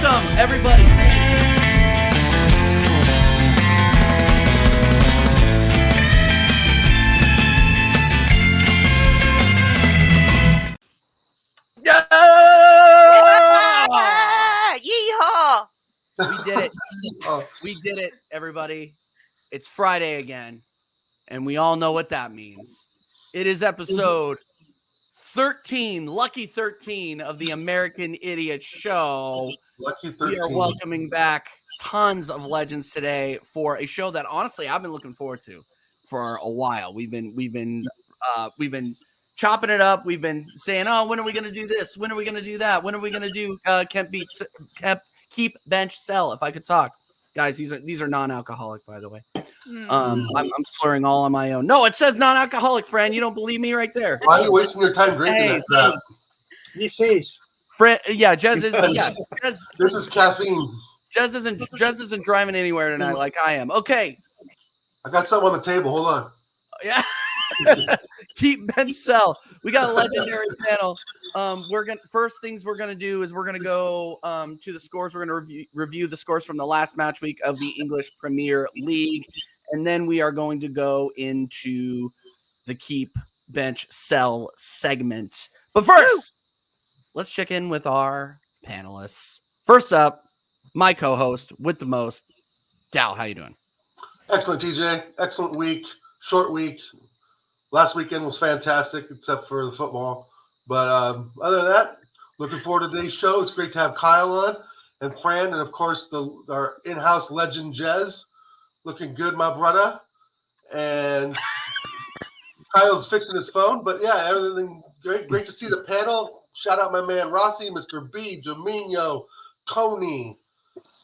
Welcome, everybody. Yeah! Yeehaw! We did it. We did it, everybody. It's Friday again, and we all know what that means. It is episode 13, lucky 13 of the American Idiot Show. Lucky 13. We are welcoming back tons of legends today for a show that honestly I've been looking forward to for a while. We've been chopping it up. We've been saying, "Oh, when are we going to do this? When are we going to do that? When are we going to do keep bench sell?" If I could talk, guys, these are non-alcoholic, by the way. I'm slurring all on my own. No, it says non-alcoholic, friend. You don't believe me, right there. Why are you wasting your time drinking that crap? This is. Yeah, Jez is. Yeah, Jez, this is caffeine. Jez isn't driving anywhere tonight like I am. Okay. I got something on the table. Hold on. Yeah. Keep bench sell. We got a legendary panel. First things we're gonna do is we're gonna go to the scores. We're gonna review the scores from the last match week of the English Premier League, and then we are going to go into the keep bench sell segment. But first, let's check in with our panelists. First up, my co-host with the most, Dow. How you doing? Excellent, TJ. Excellent week. Short week. Last weekend was fantastic, except for the football. But other than that, looking forward to today's show. It's great to have Kyle on and Fran, and of course our in-house legend Jez, looking good, my brother. And Kyle's fixing his phone, but yeah, everything great. Great to see the panel. Shout out my man Rossi, Mr. B, Jamino, Tony.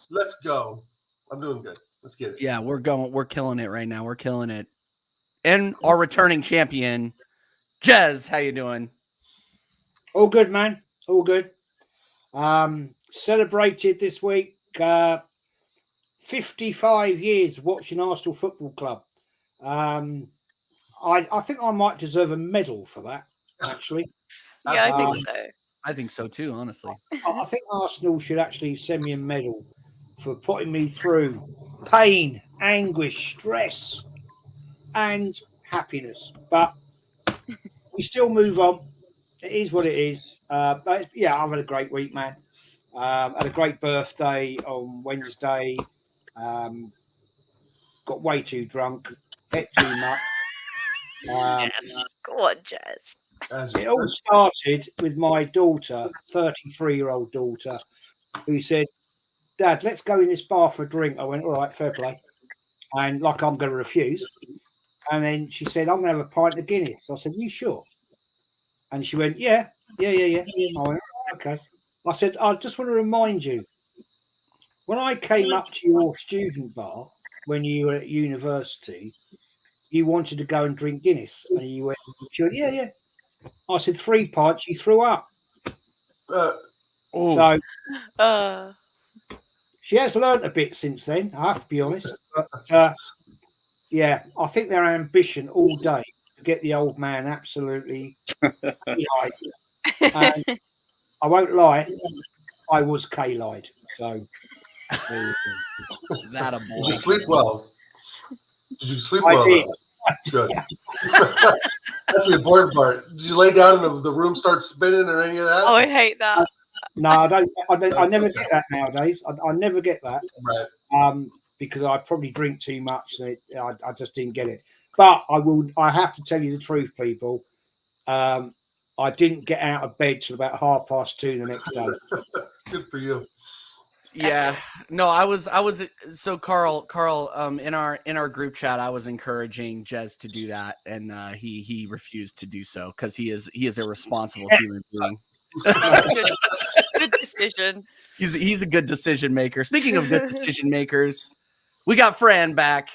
Let's go. I'm doing good. Let's get it. Yeah, we're killing it right now. We're killing it. And our returning champion, Jez, how you doing? All good, man. All good. Celebrated this week 55 years watching Arsenal Football Club. I think I might deserve a medal for that, actually. Yeah, I think so. I think so too, honestly. I think Arsenal should actually send me a medal for putting me through pain, anguish, stress, and happiness. But we still move on. It is what it is. But yeah, I've had a great week, man. Had a great birthday on Wednesday. Got way too drunk. Ate too much. Yes. Go on, Jez. It all started with my daughter, 33-year-old daughter, who said, "Dad, let's go in this bar for a drink." I went, "All right, fair play." And like I'm going to refuse. And then she said, "I'm going to have a pint of Guinness." I said, "You sure?" And she went, Yeah. I went, "Okay." I said, "I just want to remind you, when I came up to your student bar when you were at university, you wanted to go and drink Guinness." And you went, she went, Yeah. I said, 3 pints, you threw up. So she has learnt a bit since then, I have to be honest. But yeah, I think their ambition all day to get the old man absolutely K-lied. And I won't lie, I was K-lied. So that a boy. Did you sleep well? I did. Good. That's the important part. Did you lay down and the room starts spinning or any of that? Oh, I hate that. No, I don't. I never get that nowadays. I never get that. Right. Because I probably drink too much. So I just didn't get it. But I have to tell you the truth, people. I didn't get out of bed till about 2:30 the next day. Good for you. Yeah, no, I was so Carl, in our group chat, I was encouraging Jez to do that, and he refused to do so because he is a responsible human being. Good decision. He's a good decision maker. Speaking of good decision makers, we got Fran back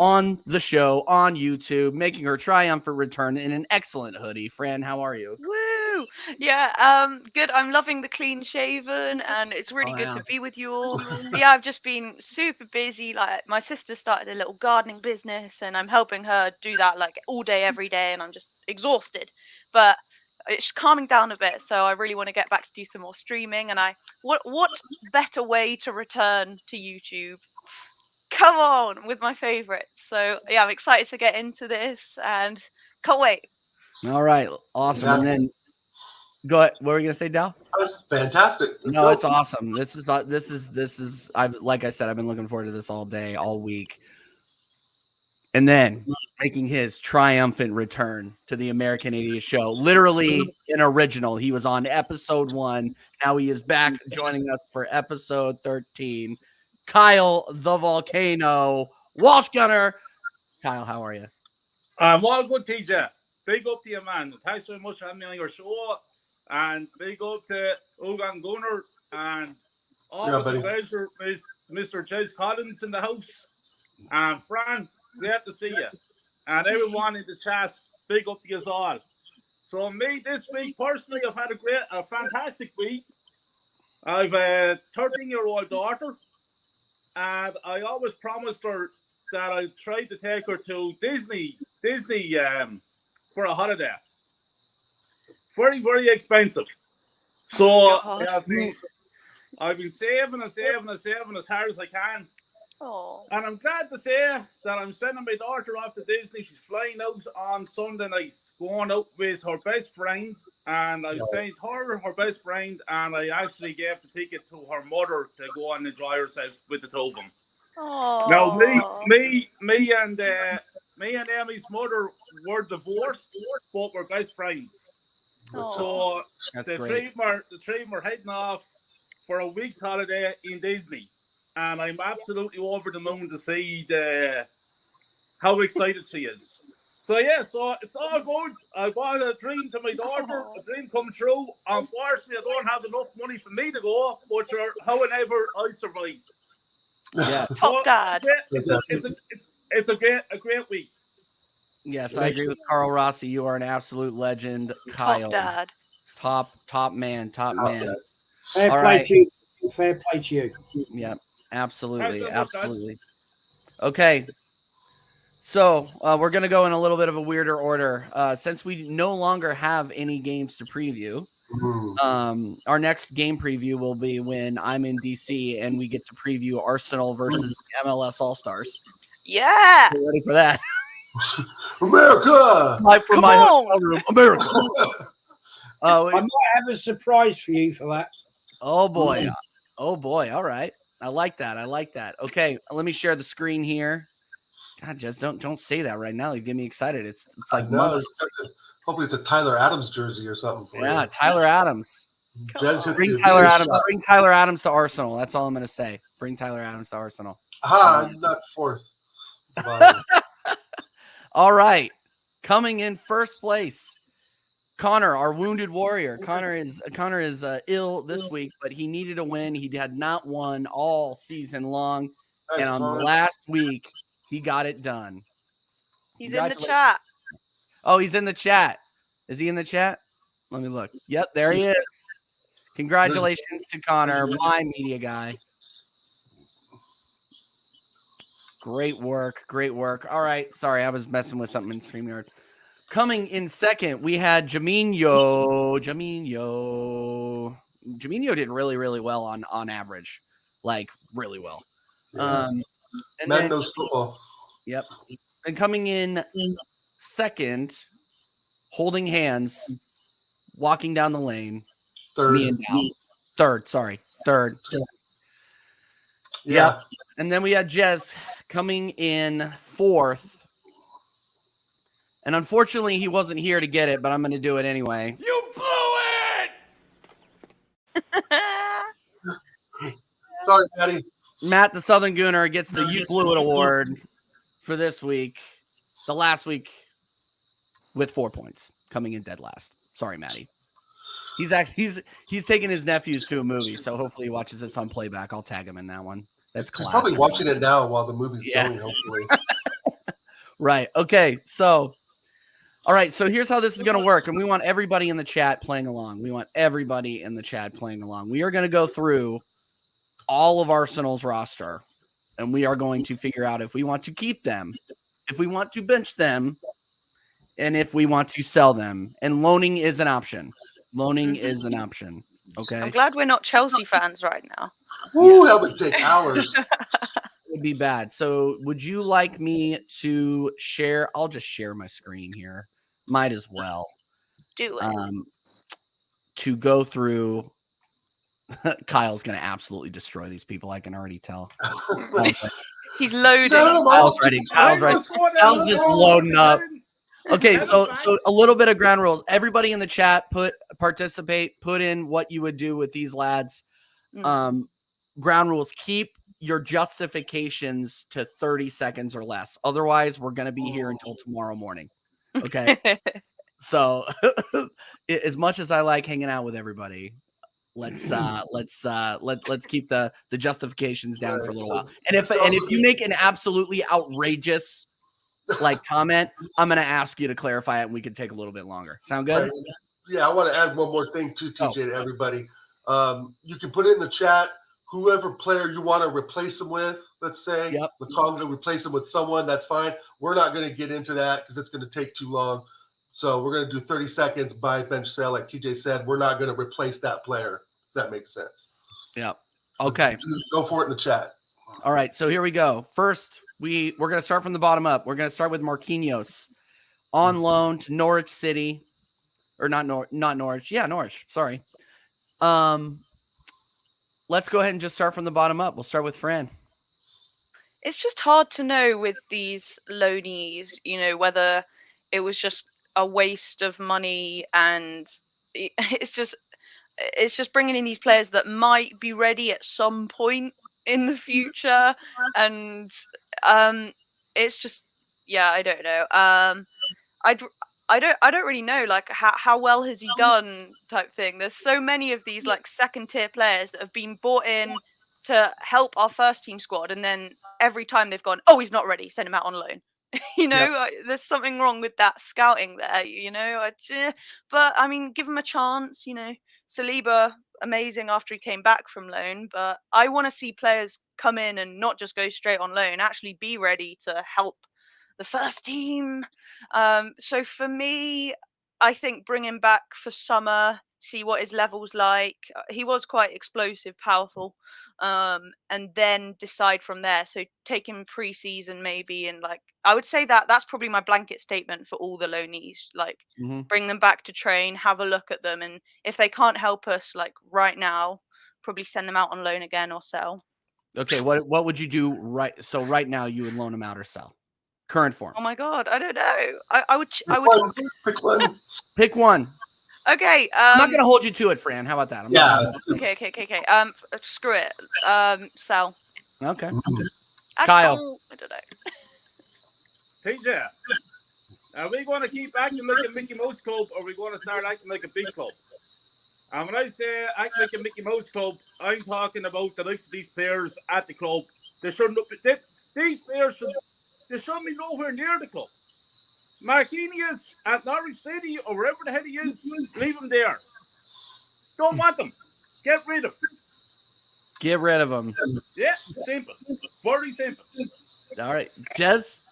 on the show on YouTube, making her triumphant return in an excellent hoodie. Fran, how are you? Woo! Yeah, good. I'm loving the clean shaven, and it's really good to be with you all. Yeah, I've just been super busy. Like, my sister started a little gardening business, and I'm helping her do that like all day, every day, and I'm just exhausted. But it's calming down a bit. So I really want to get back to do some more streaming. And what better way to return to YouTube? Come on, with my favorites. So yeah, I'm excited to get into this and can't wait. All right, awesome. And then go ahead. What were you gonna say, Dal? That's fantastic. No, it's awesome. This is. Like I said, I've been looking forward to this all day, all week. And then making his triumphant return to the American Idiot Show, literally an original. He was on episode 1. Now he is back joining us for episode 13. Kyle the Volcano Walsh Gunner. Kyle, how are you? I'm all good, TJ. Big up to you, man. Thanks so much for having me on your show. And big up to Ugan Gunner and always a pleasure, Mr. Jez Collins in the house. And Fran, glad to see you. And everyone in the chat, big up to you all. So me this week, personally, I've had a fantastic week. I've a 13-year-old daughter, and I always promised her that I tried to take her to Disney for a holiday. Very, very expensive. So I've been saving as hard as I can. Oh. And I'm glad to say that I'm sending my daughter off to Disney. She's flying out on Sunday night, going out with her best friend. And I sent her best friend, and I actually gave the ticket to her mother to go and enjoy herself with the two of them. Oh. Now, me and Amy's mother were divorced, but we're best friends. So the three of them are heading off for a week's holiday in Disney. And I'm absolutely over the moon to see how excited she is. So yeah, so it's all good. I bought a dream to my daughter, a dream come true. Unfortunately, I don't have enough money for me to go, but however, I survived. Yeah, top dad. It's a great week. Yes, I agree with Carl Rossi. You are an absolute legend, Kyle. Top dad. Top man. Fair play to you. Fair play to you. Yeah, absolutely. Okay. So we're going to go in a little bit of a weirder order. Since we no longer have any games to preview, our next game preview will be when I'm in DC and we get to preview Arsenal versus MLS All-Stars. Yeah. You ready for that? America! Live from my hotel room, America. I might have a surprise for you for that. Oh, boy. All right. I like that. Okay, let me share the screen here. God, Jess, don't say that right now. You get me excited. It's like months. Hopefully it's a Tyler Adams jersey or something. Yeah, Tyler Adams. Bring Tyler Adams to Arsenal. That's all I'm going to say. Bring Tyler Adams to Arsenal. Not fourth. All right. Coming in first place, Connor, our wounded warrior. Connor is ill this week, but he needed a win. He had not won all season long. Nice, and on last week, he got it done. He's in the chat. Oh, he's in the chat. Is he in the chat? Let me look. Yep, there he is. Congratulations to Connor, my media guy. Great work. All right. Sorry, I was messing with something in StreamYard. Coming in second, we had Jaminho. Jaminho did really, really well on average. Like, really well. Yeah. And Man then, knows football. Yep. And coming in second, holding hands, walking down the lane. Third. Third. Yeah. And then we had Jez coming in fourth. And unfortunately, he wasn't here to get it, but I'm going to do it anyway. You blew it! Sorry, Patty. Matt, the Southern Gooner, gets the You Blew It award for this week. The last week with 4 points, coming in dead last. Sorry, Matty. He's taking his nephews to a movie, so hopefully he watches this on playback. I'll tag him in that one. That's classic. He's probably watching it now while the movie's going, hopefully. Right. Okay. So, all right. So here's how this is going to work. And we want everybody in the chat playing along. We are going to go through all of Arsenal's roster, and we are going to figure out if we want to keep them, if we want to bench them, and if we want to sell them. And loaning is an option. Loaning is an option. Okay. I'm glad we're not Chelsea fans right now. Ooh, that would take hours. It would be bad. So would you like me to share? I'll just share my screen here. Might as well. Do it. To go through. Kyle's going to absolutely destroy these people. I can already tell. He's loading. Kyle's ready. Kyle's just loading up. Okay, so a little bit of ground rules. Everybody in the chat, participate, put in what you would do with these lads. Ground rules: keep your justifications to 30 seconds or less. Otherwise, we're going to be here until tomorrow morning. Okay. So, as much as I like hanging out with everybody, let's keep the justifications down for a little while. And if you make an absolutely outrageous comment, I'm gonna ask you to clarify it, and we can take a little bit longer. Sound good? Right. Yeah, I want to add one more thing too, TJ, to everybody. You can put in the chat whoever player you want to replace him with. Let's say Lukonga, replace him with someone. That's fine. We're not going to get into that because it's going to take too long. So we're going to do 30 seconds buy bench sale, like TJ said. We're not going to replace that player. If that makes sense. Yep. Okay. Go for it in the chat. All right. So here we go. First, we're going to start from the bottom up. We're going to start with Marquinhos on loan to Norwich City, or not Norwich. Yeah, Norwich. Sorry. Let's go ahead and just start from the bottom up. We'll start with Fran. It's just hard to know with these loanees, whether it was just a waste of money, and it's just bringing in these players that might be ready at some point in the future, and it's just, I don't know. I don't really know, like, how well has he done type thing. There's so many of these like second tier players that have been brought in to help our first team squad, and then every time they've gone, oh, he's not ready, send him out on loan. There's something wrong with that scouting there, but I mean, give him a chance. Saliba, amazing after he came back from loan, but I want to see players come in and not just go straight on loan, actually be ready to help the first team. So for me, I think bring him back for summer, see what his level's like. He was quite explosive, powerful, and then decide from there. So take him pre-season maybe, and I would say that's probably my blanket statement for all the loanees. Bring them back to train, have a look at them, and if they can't help us right now, probably send them out on loan again or sell. Okay, what would you do right now? You would loan them out or sell? Current form. Oh my god, I don't know. I would pick one. Pick one. Okay. I'm not gonna hold you to it, Fran. How about that? Okay. Screw it. Sell. Okay. Kyle. I don't know. TJ, are we going to keep acting like a Mickey Mouse club, or are we going to start acting like a big club? And when I say act like a Mickey Mouse club, I'm talking about the likes of these players at the club. They shouldn't. These players should. They shouldn't be nowhere near the club. Marquinhos at Norwich City or wherever the hell he is, leave him there. Don't want them. Get rid of him. Get rid of him. Yeah, simple. Very simple. All right. Jez?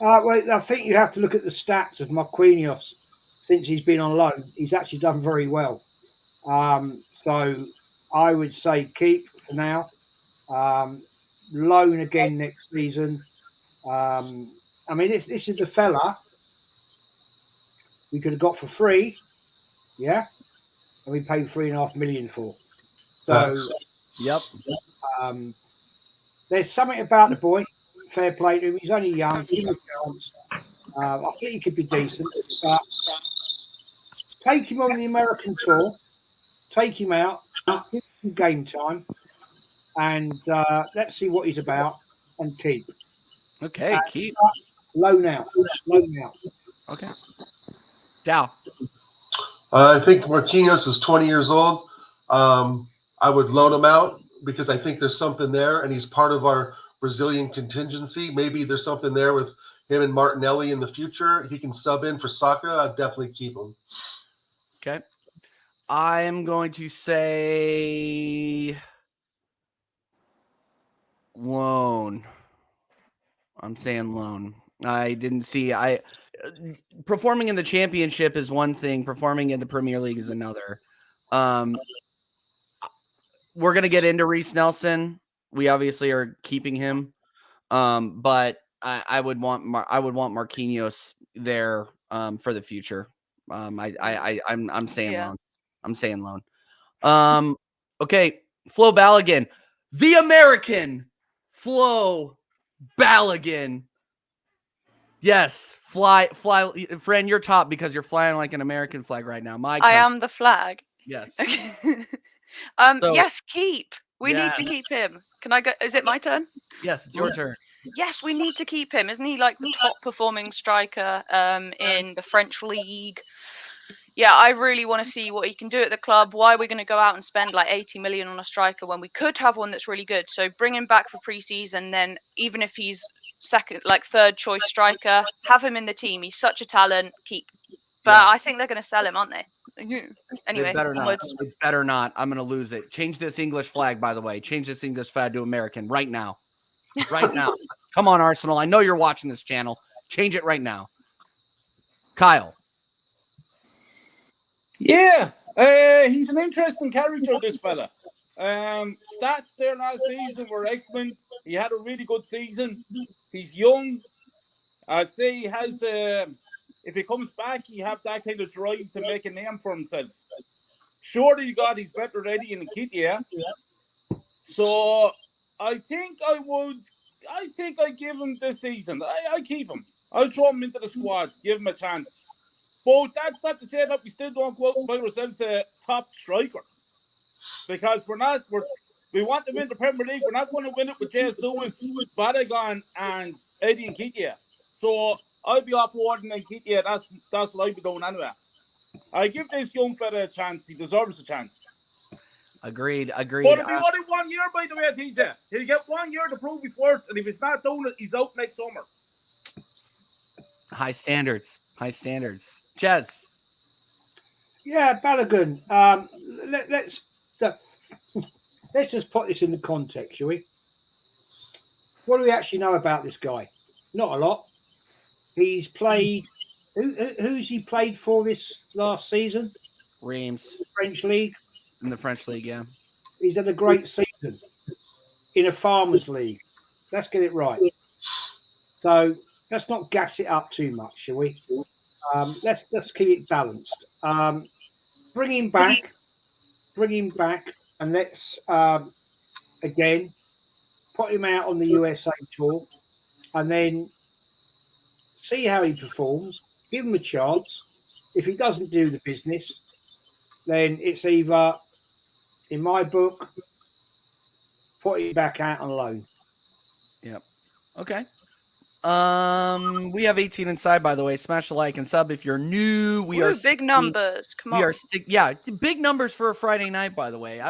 Well, I think you have to look at the stats of Marquinhos since he's been on loan. He's actually done very well. So I would say keep for now. Loan again next season. I mean, this is the fella we could have got for free, and we paid $3.5 million for. So, yep. There's something about the boy. Fair play to him. He's only young. Give him a chance. I think he could be decent, but take him on the American tour. Take him out. Give him game time, and let's see what he's about. And keep. Okay, keep. Loan out. Okay. Dow. I think Marquinhos is 20 years old. I would loan him out because I think there's something there, and he's part of our Brazilian contingency. Maybe there's something there with him and Martinelli in the future. He can sub in for Saka. I'd definitely keep him. Okay. I am going to say loan. I'm saying loan. I didn't see. Performing in the championship is one thing. Performing in the Premier League is another. We're gonna get into Reece Nelson. We obviously are keeping him, but I would want Marquinhos there for the future. I'm saying loan. I'm saying loan. Okay, Flo Balogun, the American Flo Balogun. Yes, fly, friend. You're top because you're flying like an American flag right now. I am the flag. Yes. Yes, keep. We need to keep him. Can I go? Is it my turn? Yes, it's your turn. Yes, we need to keep him. Isn't he like the top performing striker in the French league? Yeah, I really want to see what he can do at the club. Why are we going to go out and spend like 80 million on a striker when we could have one that's really good? So bring him back for pre-season. Then even if he's third choice striker, have him in the team. He's such a talent. Keep. But I think they're going to sell him, aren't they? Anyway, they better not. They better not. I'm going to lose it. Change this English flag, by the way. Change this English flag to American right now. Right now. Come on, Arsenal. I know you're watching this channel. Change it right now. Kyle. Yeah, he's an interesting character, this fella. Stats there last season were excellent. He had a really good season. He's young. I'd say he has, if he comes back, he have that kind of drive to make a name for himself. Surely God, he's better ready in Nketiah. So I think I'd give him this season. I keep him. I'll throw him into the squad, give him a chance. But that's not to say that we still don't go out and buy ourselves a top striker. Because we want to win the Premier League. We're not going to win it with Jesus, Balogun, and Eddie Nketiah. So I'll be off-boarding Nketiah. That's what I'll be doing anyway. I give this young fella a chance. He deserves a chance. Agreed. But it'll be only 1 year, by the way, TJ. He'll get 1 year to prove his worth. And if he's not doing it, he's out next summer. High standards. Jez. Yeah, Balogun. Let's just put this in the context, shall we? What do we actually know about this guy? Not a lot. He's played. Who's he played for this last season? Reims. French league. In the French league, yeah. He's had a great season in a farmers league. Let's get it right. So let's not gas it up too much, shall we? Let's keep it balanced. Bring him back, and let's again put him out on the USA tour, and then see how he performs. Give him a chance. If he doesn't do the business, then it's either, in my book, put him back out on loan. Yep. Okay. We have 18 inside, by the way. Smash the like and sub if you're new. We are big numbers. Come on. We are big numbers for a Friday night, by the way.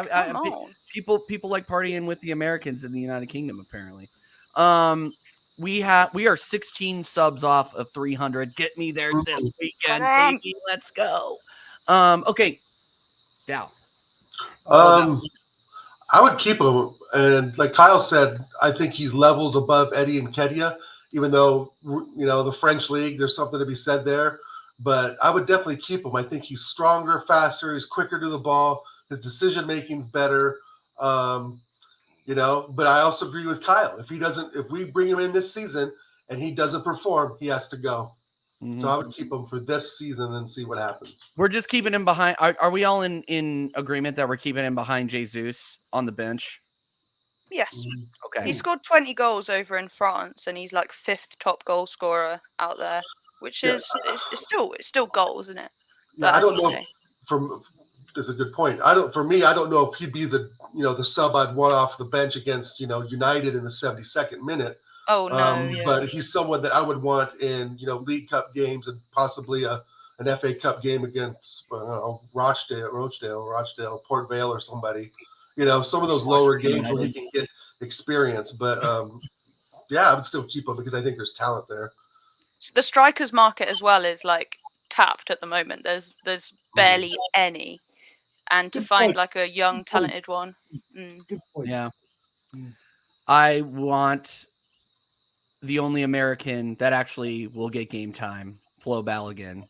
People like partying with the Americans in the United Kingdom, apparently. We are 16 subs off of 300. Get me there this weekend, baby. Let's go. Okay. Dow. I would keep him, and like Kyle said, I think he's levels above Eddie Nketiah. Even though, the French league, there's something to be said there. But I would definitely keep him. I think he's stronger, faster, he's quicker to the ball. His decision-making's better. But I also agree with Kyle. If we bring him in this season and he doesn't perform, he has to go. Mm-hmm. So I would keep him for this season and see what happens. We're just keeping him behind. Are we all in agreement that we're keeping him behind Jesus on the bench? Yes. Okay. He scored 20 goals over in France, and he's like 5th top goal scorer out there, which is it's still goals, isn't it? Yeah, I don't know. That's a good point. I don't know if he'd be the sub I'd want off the bench against United in the 72nd minute. Oh no. But he's someone that I would want in League Cup games and possibly an FA Cup game against Rochdale, Port Vale, or somebody. Some of those lower games where he can get experience. But I would still keep him because I think there's talent there. The strikers market as well is like tapped at the moment. There's barely any, and to find like a young talented one. Yeah, I want the only American that actually will get game time, Flo Balogun,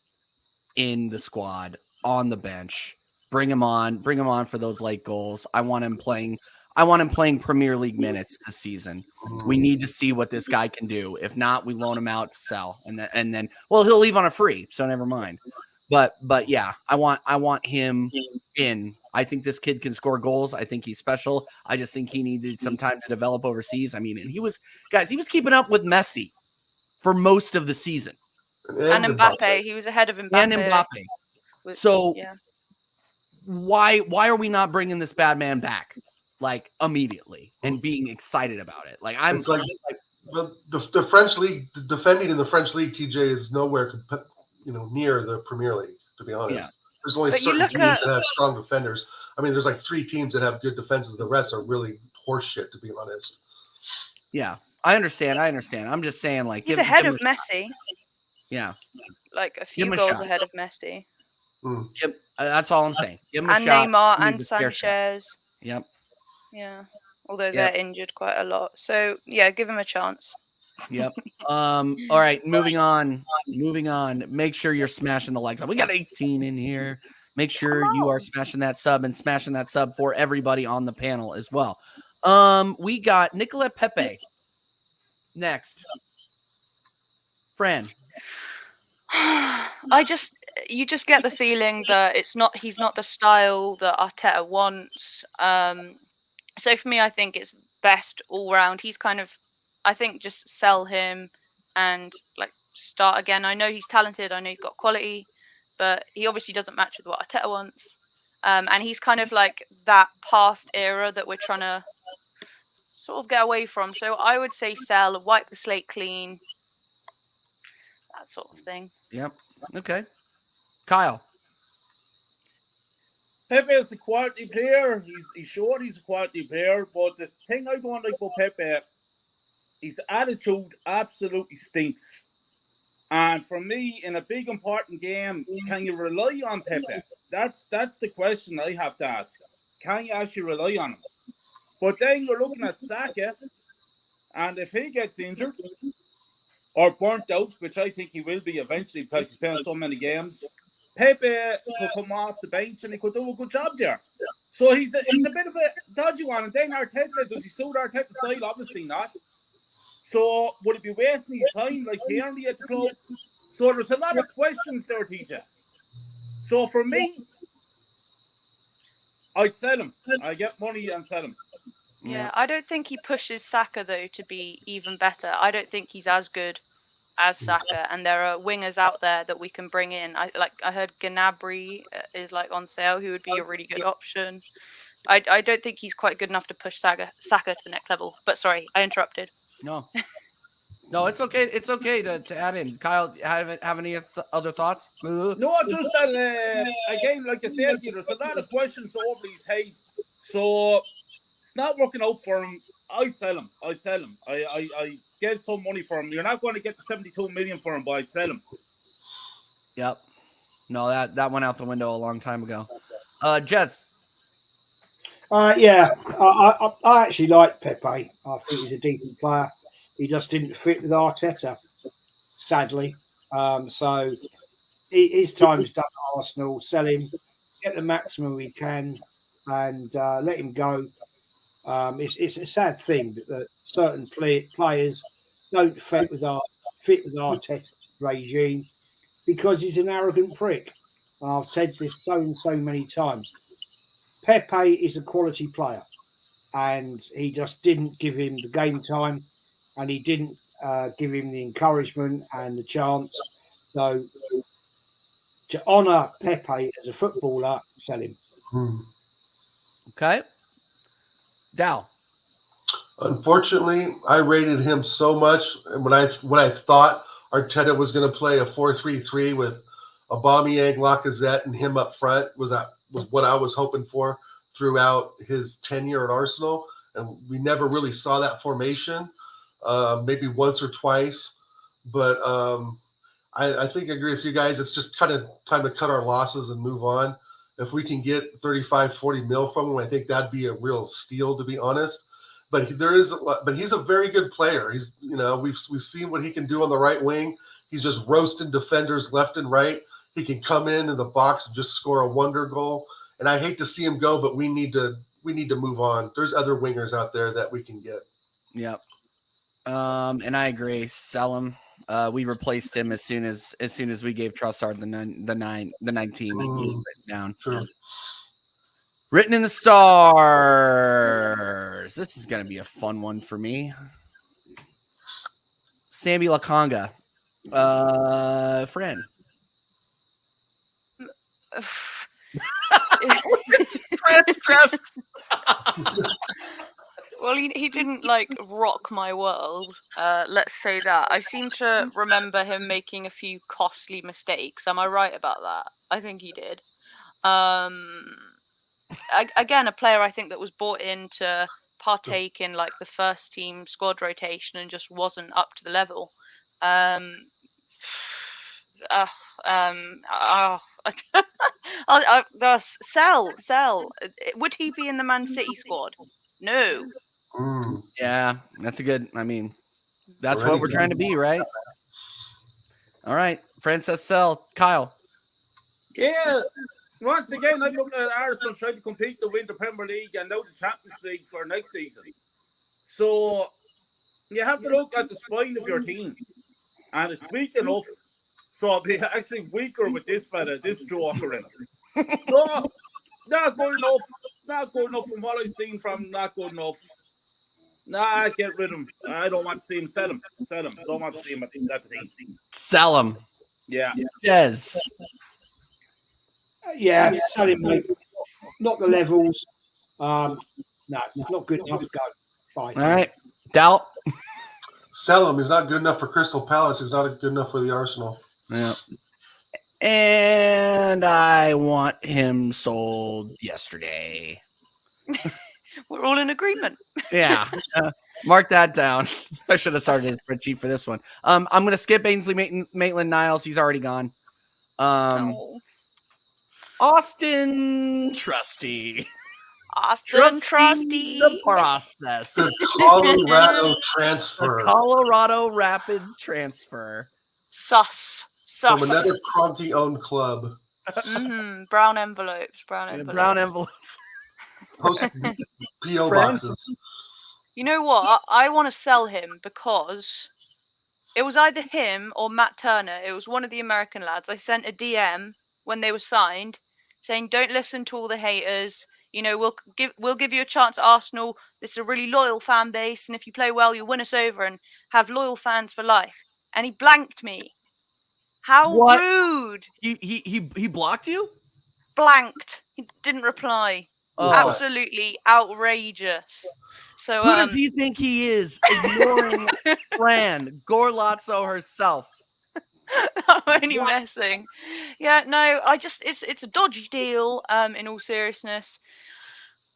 in the squad, on the bench. Bring him on for those late goals. I want him playing Premier League minutes this season. We need to see what this guy can do. If not, we loan him out to sell. And then he'll leave on a free, so never mind. But yeah, I want him in. I think this kid can score goals. I think he's special. I just think he needed some time to develop overseas. I mean, and he was keeping up with Messi for most of the season. And Mbappe. He was ahead of Mbappe. And Mbappe. So why are we not bringing this bad man back like immediately and being excited about it? Like it's like the French league, defending in the French league, TJ, is nowhere near the Premier League, to be honest. Yeah. There's only certain teams that have strong defenders. I mean, there's like 3 teams that have good defenses. The rest are really horseshit, to be honest. Yeah, I understand. I'm just saying, like, he's ahead of Messi. Yeah, like a few goals ahead of Messi. That's all I'm saying. Give him a and shot. Neymar and Sanchez. Yep. Yeah, although they're injured quite a lot. So yeah, give him a chance. Yep. All right, moving on. Make sure you're smashing the likes. We got 18 in here. Make sure you are smashing that sub for everybody on the panel as well. We got Nicola Pepe next. Fran. You just get the feeling that he's not the style that Arteta wants. So for me, I think it's best all round. He's kind of, I think, just sell him and like start again. I know he's talented. I know he's got quality, but he obviously doesn't match with what Arteta wants. And he's kind of like that past era that we're trying to sort of get away from. So I would say sell, wipe the slate clean, that sort of thing. Yep. Okay. Kyle. Pepe is a quality player. He's short. He's a quality player. But the thing I don't like about Pepe, his attitude absolutely stinks. And for me, in a big important game, can you rely on Pepe? That's the question I have to ask. Can you actually rely on him? But then you're looking at Saka, and if he gets injured or burnt out, which I think he will be eventually because he's playing so many games, Pepe could come off the bench and he could do a good job there. So it's a bit of a dodgy one. And then Arteta, does he suit Arteta's style? Obviously not. So would it be wasting his time like Tierney at the club? So there's a lot of questions there, TJ. So for me, I'd sell him. I get money and sell him. Yeah, I don't think he pushes Saka though to be even better. I don't think he's as good as Saka, and there are wingers out there that we can bring in. I heard Gnabry is like on sale, who would be a really good option. I don't think he's quite good enough to push Saka to the next level. But sorry, I interrupted. No, it's okay. It's okay to add in. Kyle, have any other thoughts? No, just that again, like I said, there's a lot of questions over his head. So it's not working out for him. I'd sell him. I get some money for him. You're not going to get the 72 million for him, but I'd sell him. Yep. No, that went out the window a long time ago. Jez. Yeah, I actually like Pepe. I think he's a decent player. He just didn't fit with Arteta, sadly. So his time is done at Arsenal. Sell him, get the maximum we can, and let him go. It's a sad thing that certain players don't fit with Arteta's regime because he's an arrogant prick. I've said this so many times. Pepe is a quality player, and he just didn't give him the game time, and he didn't give him the encouragement and the chance. So, to honour Pepe as a footballer, sell him. Okay. Dow. Unfortunately, I rated him so much, and when I thought Arteta was going to play a 4-3-3 with Aubameyang, Lacazette, and him up front was what I was hoping for throughout his tenure at Arsenal, and we never really saw that formation. Maybe once or twice, but I think I agree with you guys. It's just kind of time to cut our losses and move on. If we can get 35-40 mil from him, I think that'd be a real steal, to be honest. but he's a very good player. He's we've seen what he can do on the right wing. He's just roasting defenders left and right. He can come in the box and just score a wonder goal. And I hate to see him go, but we need to move on. There's other wingers out there that we can get. Yep. And I agree. Sell him. We replaced him as soon as we gave Trossard the 19 down. True. Written in the stars. This is gonna be a fun one for me. Sammy Lakonga. Fran. Well, he didn't rock my world. Let's say that. I seem to remember him making a few costly mistakes. Am I right about that? I think he did. Again, a player I think that was brought in to partake in the first team squad rotation and just wasn't up to the level. Sell. Would he be in the Man City squad? No. Yeah, that's a good. I mean, that's what we're trying to be, right? All right, Francis Sell, Kyle. Yeah. Once again, I'm looking at Arsenal trying to compete to win the Premier League and now the Champions League for next season. So you have to look at the spine of your team, and it's weak enough. So I'll be actually weaker with this fella, this joker in it. So not good enough. Not good enough from what I've seen from. Not good enough. Nah, get rid of him. I don't want to see him. Sell him. Don't want to see him at that team. Sell him. Yeah. Yes. Yeah, sell him, mate. Not the levels. No, not good enough. Go. Bye. All right. Doubt. Sell him. He's not good enough for Crystal Palace. He's not good enough for the Arsenal. Yeah. And I want him sold yesterday. We're all in agreement. Yeah. Mark that down. I should have started a spreadsheet for this one. I'm going to skip Ainsley Maitland-Niles. He's already gone. No. Austin Trusty. Trusty. The process. The Colorado transfer. The Colorado Rapids transfer. Sus. From another Cronky-owned club. Brown envelopes. Brown envelopes. Post P.O. boxes. You know what? I want to sell him because it was either him or Matt Turner. It was one of the American lads. I sent a DM when they were signed saying, don't listen to all the haters. You know, we'll give you a chance at Arsenal. This is a really loyal fan base. And if you play well, you'll win us over and have loyal fans for life. And he blanked me. How rude. He blocked you? Blanked. He didn't reply. Oh. Absolutely outrageous. So who does he think he is? Ignoring Fran Gorlazzo herself. I'm only messing. Yeah, no, it's a dodgy deal. In all seriousness,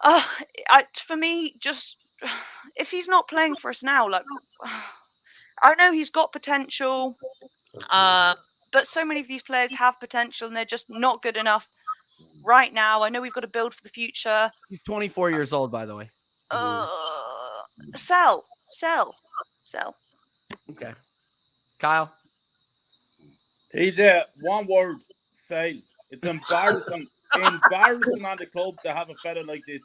for me, just if he's not playing for us now, I know he's got potential, but so many of these players have potential and they're just not good enough right now. I know we've got to build for the future. He's 24 years old, by the way. Sell. Okay, Kyle. TJ, one word, sale. It's embarrassing on the club to have a fella like this.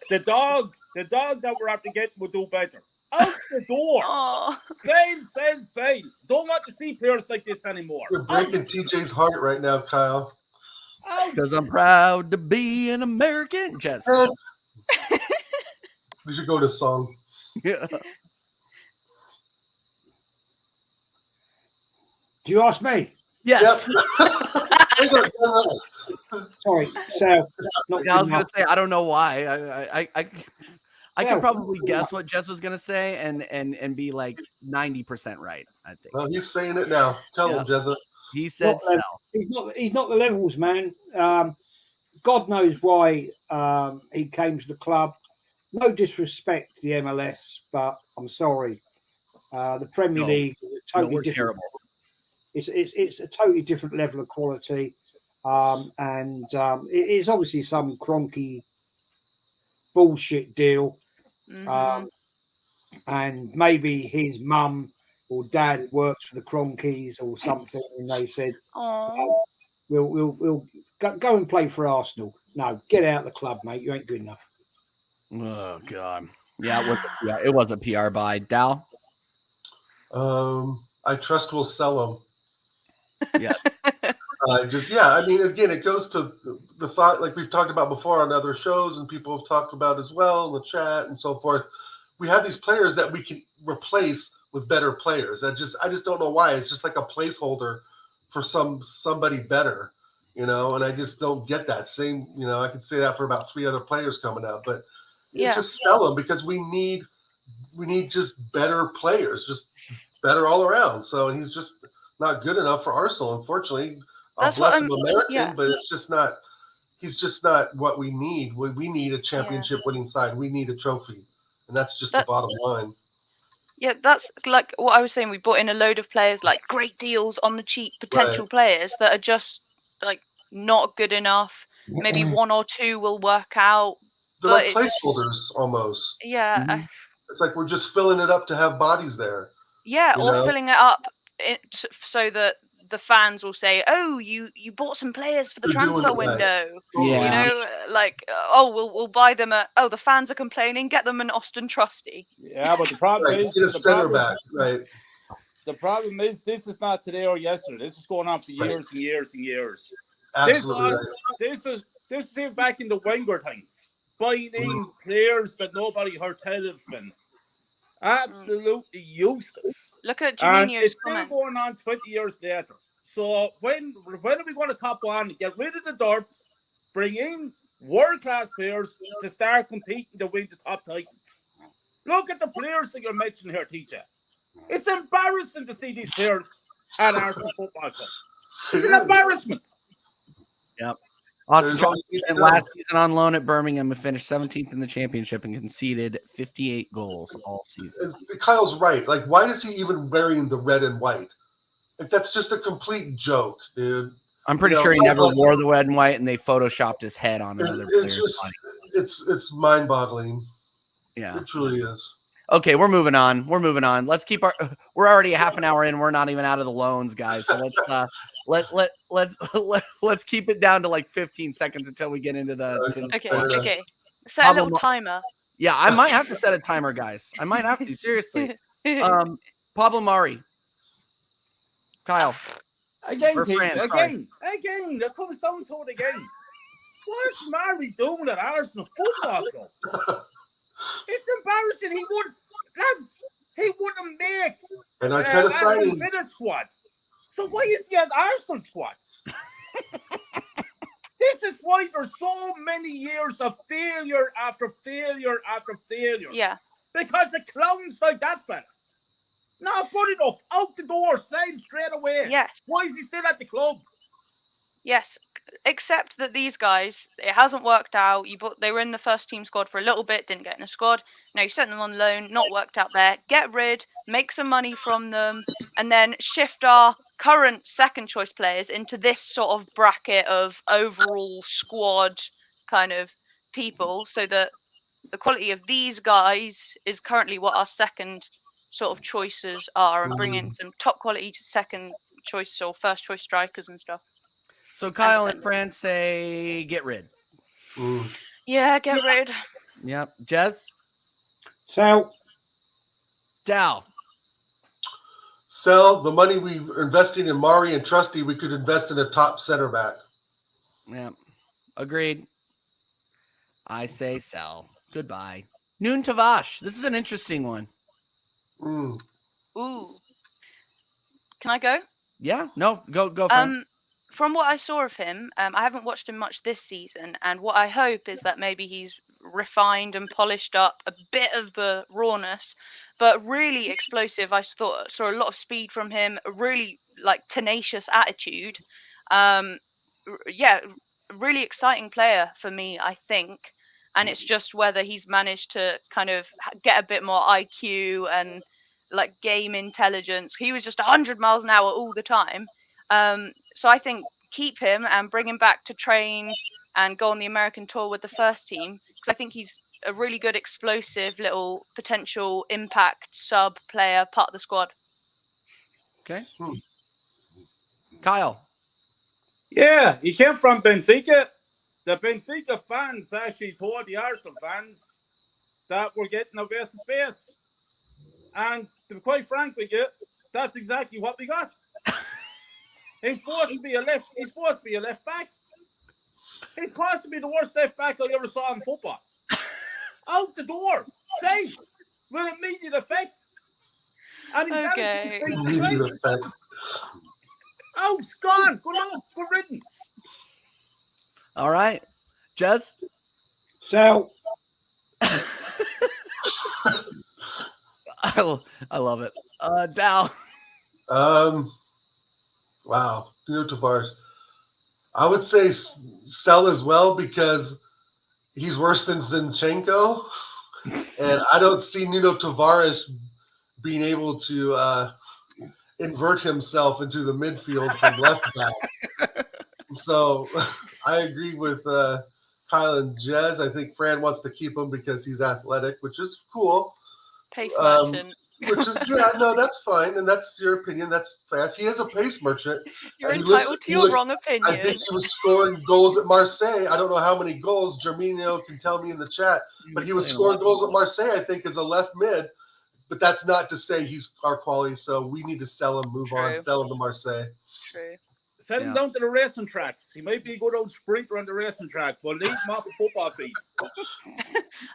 The dog that we're after getting will do better. Out the door. Oh. Sale. Don't want to see players like this anymore. You're breaking TJ's heart right now, Kyle. Because I'm proud to be an American. Jess. We should go to song. Yeah. Do you ask me? Yes. Yep. Sorry, so not I was good gonna enough. say I don't know why. I Yeah, could probably guess what Jess was gonna say and be like 90% right. I think. Well, he's saying it now. Tell him, Jezza. He said sell. He's not the levels, man. God knows why he came to the club. No disrespect to the MLS, but I'm sorry. The Premier League is a totally different. Terrible. It's a totally different level of quality, and it is obviously some cronky bullshit deal. And maybe his mum or dad works for the Cronkies or something, and they said, we'll go and play for Arsenal. No, get out of the club, mate. You ain't good enough. Oh God. Yeah, it was a PR buy. Dal? I trust we'll sell them. Yeah. I mean, again, it goes to the thought, like we've talked about before on other shows, and people have talked about as well in the chat and so forth. We have these players that we can replace with better players. I just don't know why. It's just like a placeholder for somebody better, and I just don't get that. Same, I could say that for about 3 other players coming out, but just sell them because we need just better players, just better all around. So he's just not good enough for Arsenal, unfortunately. I'll bless him, American, but it's just not. He's just not what we need. We need a championship-winning side. We need a trophy, and that's just the bottom line. Yeah, that's like what I was saying. We bought in a load of players, like great deals on the cheap, potential players that are just like not good enough. Maybe 1 or 2 will work out. They're like placeholders almost. Yeah. It's like we're just filling it up to have bodies there. Yeah, or filling it up so that the fans will say, "Oh, you bought some players for the transfer window." Yeah. We'll buy them the fans are complaining, get them an Austin Trusty. Yeah, but the problem is get a center back, right? The problem is this is not today or yesterday. This is going on for years and years and years. Absolutely. This is even back in the Wenger times. Buying in players that nobody heard tell of and absolutely useless. Look at Juninho's it's still going on 20 years later. So when are we going to cop on, get rid of the dirt, bring in world-class players to start competing to win the top titles? Look at the players that you're mentioning here, TJ. It's embarrassing to see these players at Arsenal Football Club. It's an embarrassment. Yep. Austin Trusty last season on loan at Birmingham and finished 17th in the championship and conceded 58 goals all season. Kyle's right. Like, why is he even wearing the red and white? Like, that's just a complete joke, dude. I'm pretty sure he never wore the red and white, and they photoshopped his head on another player's body. It's mind-boggling. Yeah, it truly is. Okay, we're moving on. Let's keep we're already a half an hour in. We're not even out of the loans, guys. So let's keep it down to like 15 seconds until we get into the. Okay. Set a little timer. Yeah, I might have to set a timer, guys. I might have to, seriously. Pablo Mari. Kyle. Again. That comes down to it again. What's Mari doing at Arsenal Football Club? It's embarrassing. He wouldn't make an Arteta minute squad. So why is he at Arsenal squad? This is why there's so many years of failure after failure after failure. Yeah. Because the clowns like that fella. Not good enough. Out the door, signed straight away. Yes. Why is he still at the club? Yes. Except that these guys, it hasn't worked out. They were in the first team squad for a little bit, didn't get in a squad. Now you sent them on loan, not worked out there. Get rid, make some money from them, and then shift our current second choice players into this sort of bracket of overall squad kind of people, so that the quality of these guys is currently what our second sort of choices are, and bring in some top quality second choice or first choice strikers and stuff. So Kyle and France say get rid. Yeah, get rid. Yep. Jez? Sell. Dal? Sell. The money we're investing in Mari and Trusty, we could invest in a top center back. Yeah. Agreed. I say sell. Goodbye. Noon Tavash. This is an interesting one. Ooh. Can I go? Yeah. No, go for From what I saw of him, I haven't watched him much this season, and what I hope is that maybe he's refined and polished up a bit of the rawness, but really explosive. I saw a lot of speed from him, a really like tenacious attitude. Really exciting player for me, I think. And it's just whether he's managed to kind of get a bit more IQ and like game intelligence. He was just 100 miles an hour all the time. So I think keep him and bring him back to train and go on the American tour with the first team, because I think he's a really good explosive little potential impact sub player, part of the squad. Okay. Kyle. Yeah, he came from Benfica. The Benfica fans actually told the Arsenal fans that we're getting a best of space. And to be quite frank with you, that's exactly what we got. He's supposed to be a left back. He's possibly the worst left back I ever saw in football. Out the door, safe, with immediate effect. And he's Okay. Immediate effect. Oh, it's gone. Good luck. Good riddance. All right. Jez? So, I love it. Dow. Wow. Nuno Tavares. I would say sell as well because he's worse than Zinchenko. And I don't see Nuno Tavares being able to invert himself into the midfield from left back. So I agree with Kyle and Jez. I think Fran wants to keep him because he's athletic, which is cool. Pace merchant. Which is, yeah, no, that's fine. And that's your opinion. That's fast. He is a pace merchant. You're and entitled to your wrong opinion. I think he was scoring goals at Marseille. I don't know how many goals. Germinho can tell me in the chat. But he was scoring goals at Marseille, I think, as a left mid. But that's not to say he's our quality. So we need to sell him, move on, sell him to Marseille. True. Send him down to the racing tracks. He might be a good old sprinter on the racing track, but leave him off the football field.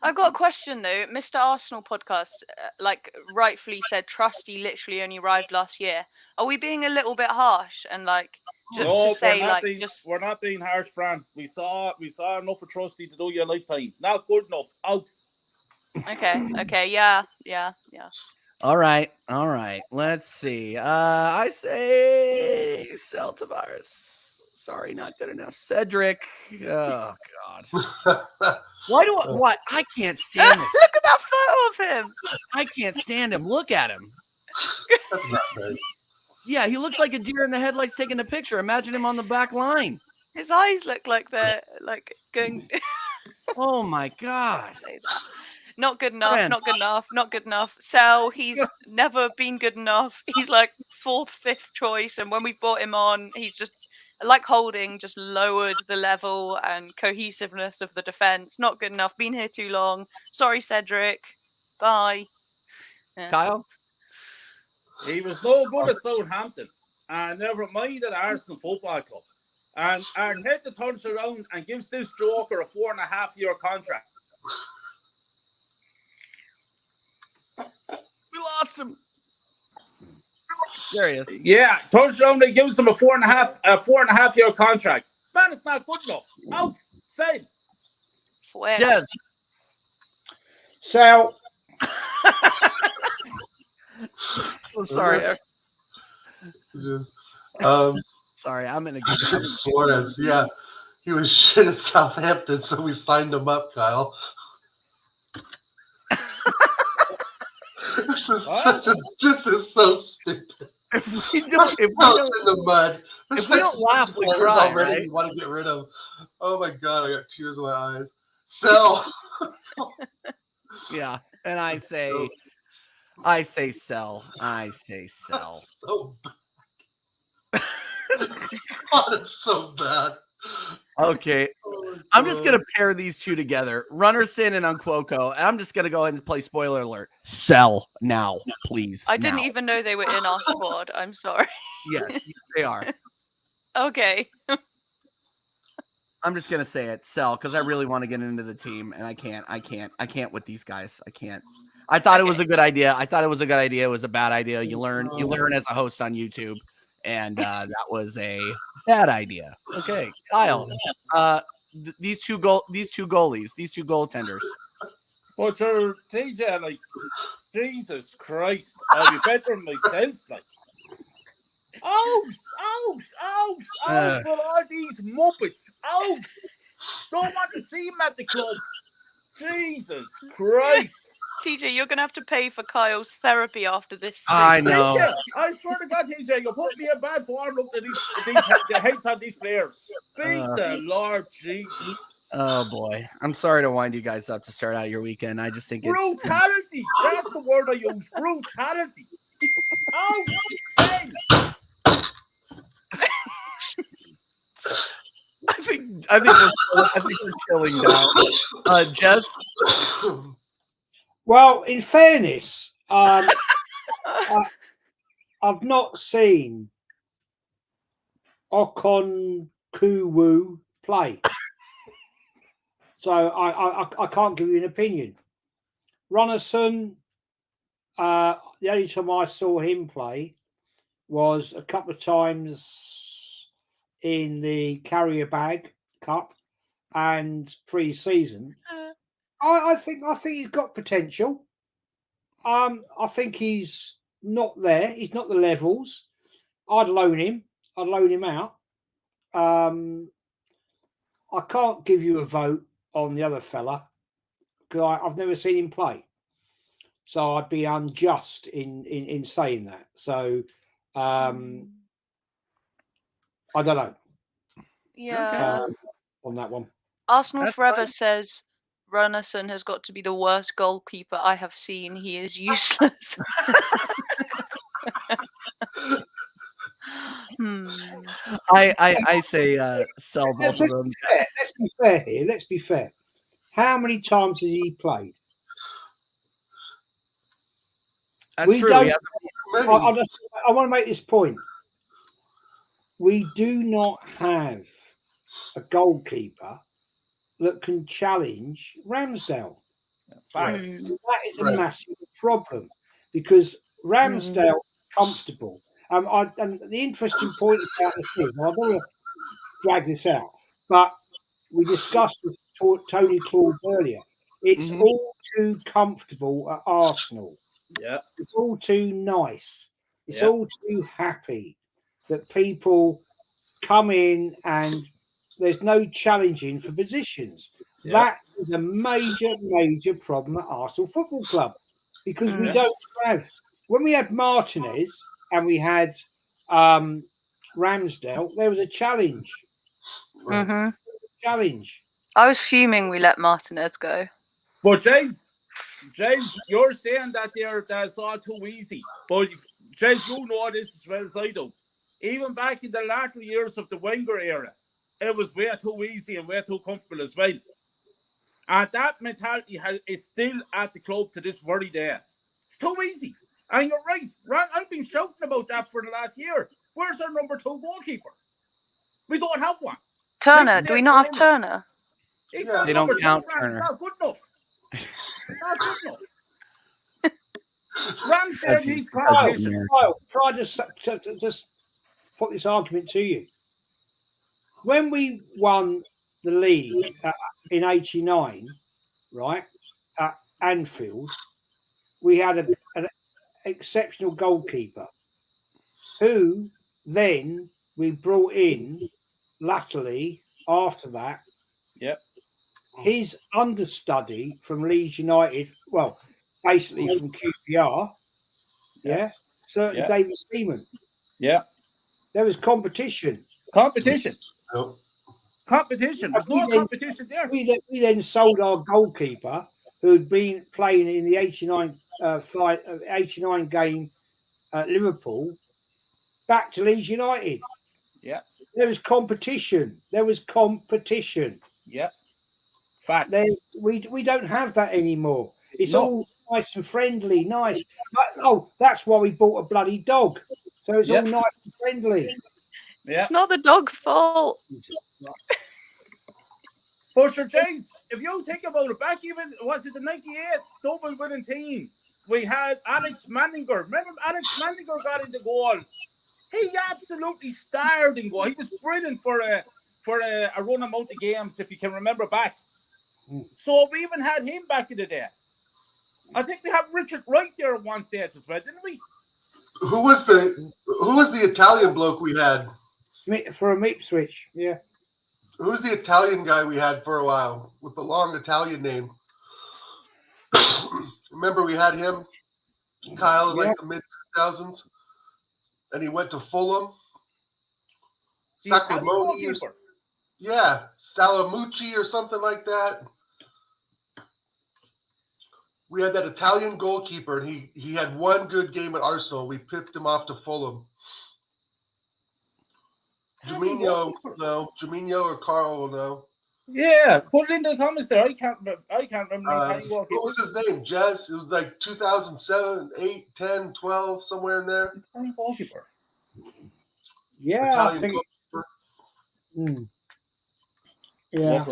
I've got a question though. Mr. Arsenal podcast, rightfully said, Trusty literally only arrived last year. Are we being a little bit harsh and we're not being harsh, Fran. We saw enough of Trusty to do your lifetime. Not good enough. Out. Okay, yeah. All right. Let's see. I say sell Tavares. Sorry, not good enough. Cedric. Oh God. What? I can't stand this. Look at that photo of him. I can't stand him. Look at him. That's not right. Yeah, he looks like a deer in the headlights taking a picture. Imagine him on the back line. His eyes look like they're going. Oh my God. Not good enough. Fran. Not good enough. Sell. He's never been good enough. He's like 4th, 5th choice, and when we brought him on, he's just like Holding, just lowered the level and cohesiveness of the defense. Not good enough. Been here too long. Sorry, Cedric. Bye. Yeah. Kyle? He was no good at Southampton, and never mind at Arsenal Football Club. And Arteta turns around and gives this joker a 4.5-year contract. We lost him. There he is. Yeah, turns around and gives him a 4.5-year contract. Man, it's not good enough. Out. Same. Jez. so Sorry. Sorry, I'm in a good Suarez, yeah. He was shit at Southampton, so we signed him up, Kyle. This is so stupid. If we don't in the mud. If we don't laugh, we cry, already. right? You want to get rid of. Oh my God, I got tears in my eyes. So. Yeah, and I say sell. I say sell. So bad. God, it's so bad. Okay. I'm just going to pair these two together. Runnerson and Unquoko. And I'm just going to go ahead and play spoiler alert. Sell now, please. I didn't now. even know they were in our squad. I'm sorry. Yes, they are. Okay. I'm just going to say it. Sell, because I really want to get into the team. And I can't with these guys. I can't. I thought it was a good idea. It was a bad idea. You learn as a host on YouTube. And that was a bad idea. Okay, Kyle. These two goalies, these two goaltenders. But you're TJ, like, Jesus Christ, I'll be better than myself, like. Out for all these muppets. Out. Don't want to see him at the club. Jesus Christ. TJ, you're going to have to pay for Kyle's therapy after this stream. I know. TJ, I swear to God, TJ, you put me in bad form. Look at the hates on these players. Beat the Lord Jesus. Oh boy, I'm sorry to wind you guys up to start out your weekend. I just think it's Brutality. That's the word I use. Brutality. Oh, insane. I think we're chilling down. Jess, Well, in fairness, I've not seen Okon Kuwu play, so I can't give you an opinion. Runnerson, the only time I saw him play was a couple of times in the Carrier Bag Cup and pre-season. I think he's got potential. I think he's not there. He's not the levels. I'd loan him out. I can't give you a vote on the other fella because I've never seen him play. So I'd be unjust in saying that. So I don't know. Yeah. On that one. Arsenal That's Forever fine. says Runnerson has got to be the worst goalkeeper I have seen. He is useless. I say sell both of them. Let's be fair here. Let's be fair. How many times has he played? That's true. I want to make this point. We do not have a goalkeeper that can challenge Ramsdale. Facts. That is a massive problem because Ramsdale is comfortable. And the interesting point about this is, and I don't want to drag this out, but we discussed this Tony Claude earlier. It's all too comfortable at Arsenal. Yeah. It's all too nice. It's all too happy that people come in and there's no challenging for positions. Yeah. That is a major, major problem at Arsenal Football Club because we don't have. When we had Martinez and we had Ramsdale, there was a challenge. Challenge. I was fuming we let Martinez go. But Jace, you're saying that that's all too easy. But Jace, you know this as well as I do. Even back in the latter years of the Wenger era, it was way too easy and way too comfortable as well. And that mentality is still at the club to this very day. It's too easy. And you're right. I've been shouting about that for the last year. Where's our number 2 goalkeeper? We don't have one. Turner. Do we not have Turner? He's not They number don't 2, count Frank. Turner. It's not good enough. Not good enough. Ramsdale needs competition. Try to just put this argument to you. When we won the league in '89, right, at Anfield, we had an exceptional goalkeeper who then we brought in latterly after that. Yep. His understudy from Leeds United, well, basically from QPR, certain David Seaman. Yeah. There was competition. Competition. Nope. Competition. There's no competition there. We then sold our goalkeeper who had been playing in the 89 game at Liverpool back to Leeds United. Yeah. There was competition. Yeah. Facts. We don't have that anymore. It's all nice and friendly, nice. That's why we bought a bloody dog. So it's all nice and friendly. Yeah. It's not the dog's fault. But sure, Jace, if you think about it, back even, was it the 98 double winning team? We had Alex Manninger. Remember Alex Manninger got into goal? He absolutely starred in goal. He was brilliant for a run amount of games, if you can remember back. So we even had him back in the day. I think we had Richard Wright there at one stage as well, didn't we? Who was the Italian bloke we had? For a Ipswich, yeah. Who was the Italian guy we had for a while with the long Italian name? Remember we had him, Kyle, in like the mid-2000s, and he went to Fulham. The Italian goalkeeper. Yeah, Salamucci or something like that. We had that Italian goalkeeper, and he had one good game at Arsenal. We picked him off to Fulham. Juminho, no. Juminho or Carl will know. Yeah, put it in the comments there. I can't remember the Italian What was his name? Jez? It was like 2007, 8, 10, 12, somewhere in there. Italian goalkeeper. Yeah, Italian I think. goalkeeper. Yeah.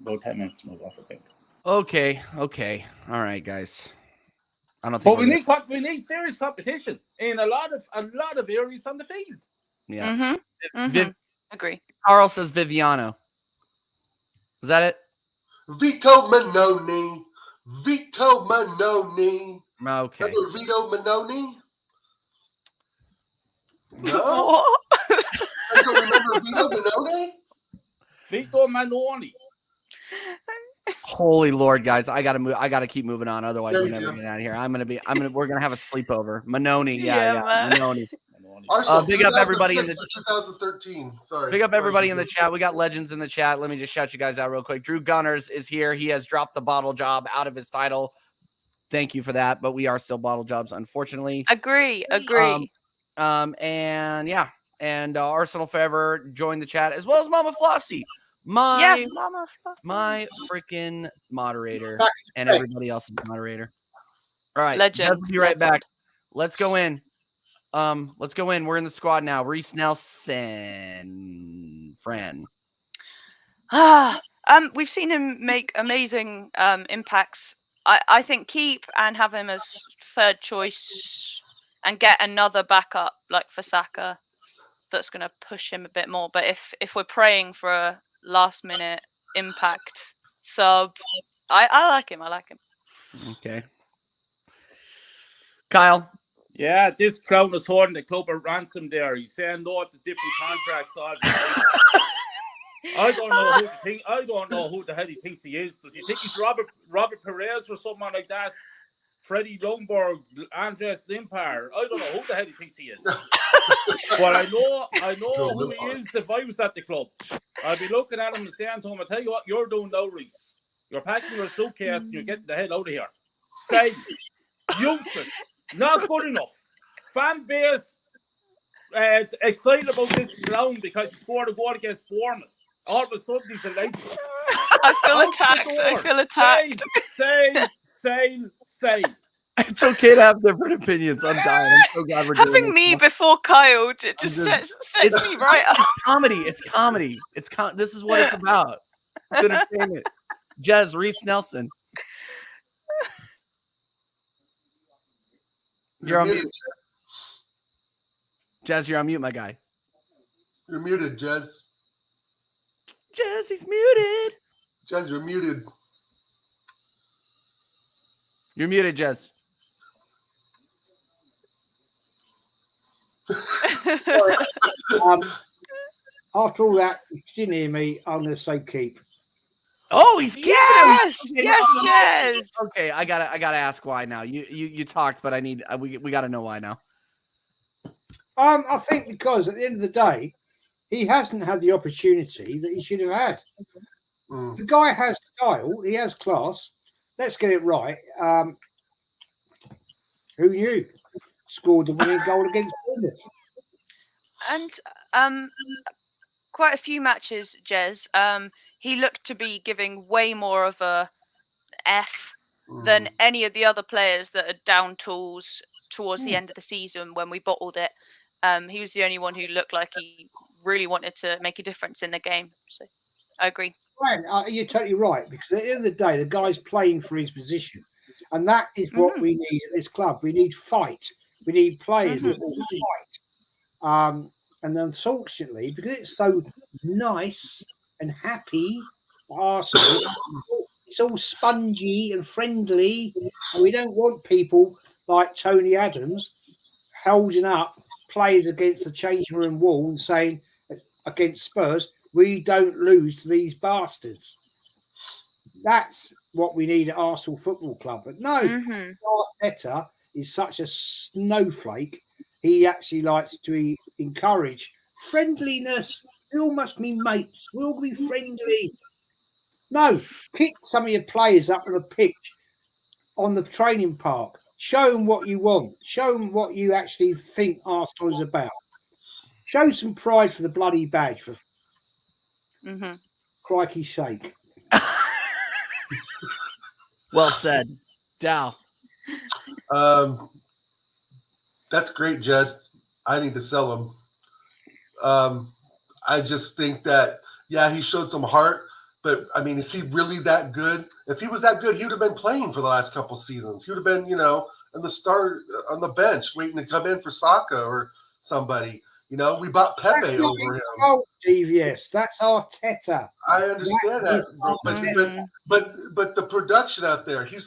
About 10 minutes move off, I think. Okay. All right, guys. I don't think. But we need serious competition in a lot of areas on the field. Yeah. Agree. Carl says Viviano. Is that it? Vito Manoni. Okay. Remember Vito Manoni? No? What? I don't remember Vito Manoni? Vito Manoni. Holy Lord, guys! I gotta move. I gotta keep moving on. Otherwise, There we're you never go. getting out of here. We're gonna have a sleepover. Manoni, Yeah, yeah. man. Manoni. Arsenal, Big up everybody in 2006 to 2013. Sorry. Big up everybody in the chat. We got legends in the chat. Let me just shout you guys out real quick. Drew Gunners is here. He has dropped the bottle job out of his title. Thank you for that. But we are still bottle jobs, unfortunately. Agree. And yeah. And Arsenal Forever joined the chat, as well as Mama Flossie. Yes, Mama. My freaking moderator and everybody else's moderator. All right. Legend. We'll be right back. Let's go in. We're in the squad now. Reese Nelson, Fran. We've seen him make amazing impacts. I think keep and have him as third choice and get another backup like for Saka that's going to push him a bit more. But if we're praying for a last minute impact sub, I like him. Okay. Kyle. Yeah, this crowd is holding the club at ransom there. He's saying no to different contracts. I don't know who the hell he thinks he is. Does he think he's Robert Perez or someone like that? Freddie Ljungberg, Andres Limpar. I don't know who the hell he thinks he is. But I know who he is if I was at the club. I'd be looking at him and saying to him, I tell you what you're doing now, Reese. You're packing your suitcase and you're getting the hell out of here. Say, useless, not good enough. Fan base excited about this clown because he scored a goal against Bournemouth. All of a sudden he's a legend. I feel attacked. Say. It's okay to have different opinions. I'm dying. I'm so glad we're doing Having me before Kyle just sets me right up. It's comedy. This is what it's about. It's entertainment. Jez, Reese Nelson. You're on mute. Jez, you're on mute, my guy. You're muted, Jez. Jez, he's muted. Jez, you're muted. You're muted, Jez. After all that, if you didn't hear me, I'm going to say keep. Oh, he's keeping him. Yes. Okay, I gotta ask why now. You talked, but we gotta know why now. I think because at the end of the day, he hasn't had the opportunity that he should have had. The guy has style. He has class. Let's get it right. Who knew? Scored the winning goal against Bournemouth. And quite a few matches, Jez. He looked to be giving way more of a F than any of the other players that are down tools towards the end of the season when we bottled it. He was the only one who looked like he really wanted to make a difference in the game. So I agree. Right, you're totally right, because at the end of the day, the guy's playing for his position. And that is what we need at this club. We need fight. We need players that will fight. And unfortunately, because it's so nice and happy, Arsenal, it's all spongy and friendly, and we don't want people like Tony Adams holding up players against the changing room wall and saying against Spurs, we don't lose to these bastards. That's what we need at Arsenal Football Club. But no, Arteta is such a snowflake. He actually likes to encourage friendliness We all must be mates. We all be friendly. No, pick some of your players up on a pitch on the training park. Show them what you want. Show them what you actually think Arsenal is about. Show some pride for the bloody badge, for crikey's sake. Well said. Dow. That's great, Jess. I need to sell him. I just think that, yeah, he showed some heart, but I mean, is he really that good? If he was that good, he would have been playing for the last couple seasons. He would have been, in the start on the bench, waiting to come in for Saka or somebody. We bought Pepe over him. Oh, DVS, that's Arteta. I understand that, but the production out there, he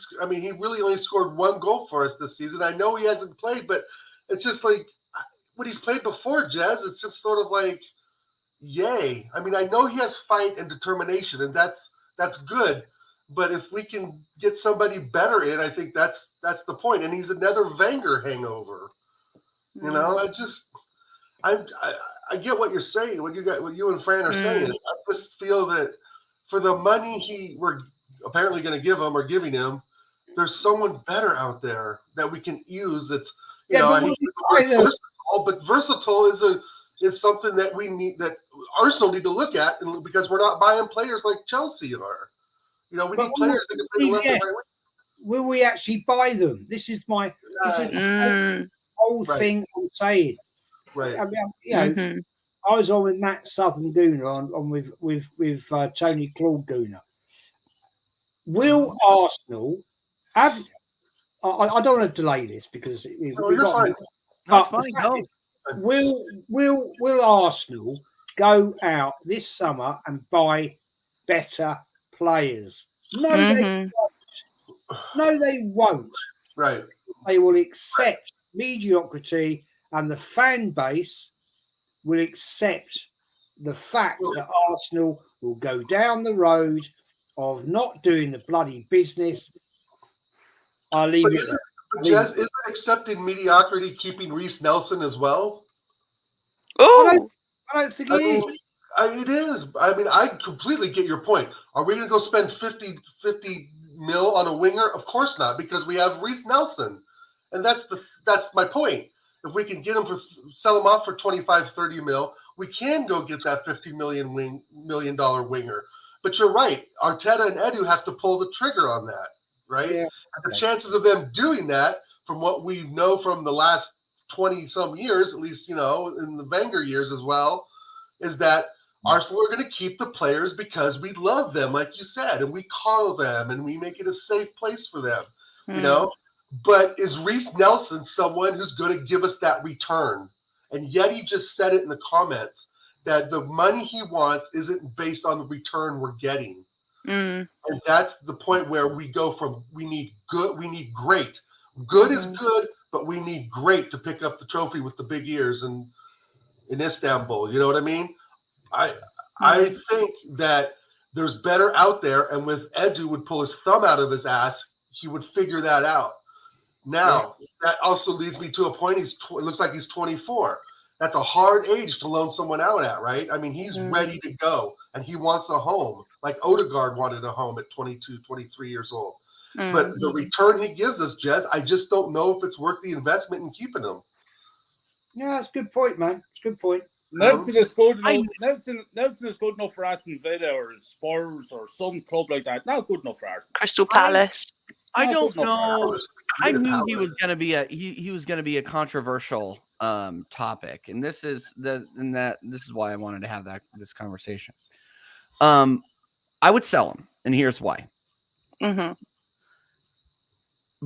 really only scored 1 goal for us this season. I know he hasn't played, but it's just like what he's played before, Jez. It's just sort of like, yay. I mean, I know he has fight and determination, and that's good. But if we can get somebody better in, I think that's the point. And he's another Wenger hangover. I get what you're saying, what you and Fran are saying. I just feel that for the money we're apparently going to give him or giving him, there's someone better out there that we can use. That's versatile, but versatile is something that we need, that Arsenal need to look at, because we're not buying players like Chelsea are. We need players that can play the left and right way. Will we actually buy them? This is the whole thing I'm saying. Right. I mean, I was on with Matt Southern Gooner on with Tony Claude Gooner. Will Arsenal have? I don't want to delay this because you're fine. That's fine. Go. Will Arsenal go out this summer and buy better players? No, they won't. No, they won't. Right. They will accept mediocrity, and the fan base will accept the fact that Arsenal will go down the road of not doing the bloody business. I'll leave it there. Jess, isn't accepting mediocrity keeping Reece Nelson as well? Oh, I don't think it is. It is. I mean, I completely get your point. Are we going to go spend 50 mil on a winger? Of course not, because we have Reece Nelson. And that's my point. If we can sell him off for 25, 30 mil, we can go get that $50 million winger. But you're right. Arteta and Edu have to pull the trigger on that, right? Yeah. And the chances of them doing that, from what we know from the last 20-some years, at least, in the Wenger years as well, is that Arsenal are going to keep the players because we love them, like you said, and we coddle them, and we make it a safe place for them, But is Reece Nelson someone who's going to give us that return? And yet he just said it in the comments that the money he wants isn't based on the return we're getting. And that's the point where we go from we need great. Good is good, but we need great to pick up the trophy with the big ears in Istanbul. You know what I mean? I think that there's better out there, and with Edu would pull his thumb out of his ass, he would figure that out. Now, that also leads me to a point. It looks like he's 24. That's a hard age to loan someone out at, right? I mean, he's ready to go, and he wants a home, like Odegaard wanted a home at 22, 23 years old. But the return he gives us, Jez, I just don't know if it's worth the investment in keeping him. Yeah, that's a good point, man. It's a good point. Nelson is good enough. Nelson is good enough for Aston Villa or Spurs or some club like that. Not good enough for Arsenal. Crystal Palace. I don't know. I knew he was going to be he was going to be a controversial topic, and this is why I wanted to have this conversation. I would sell him, and here's why.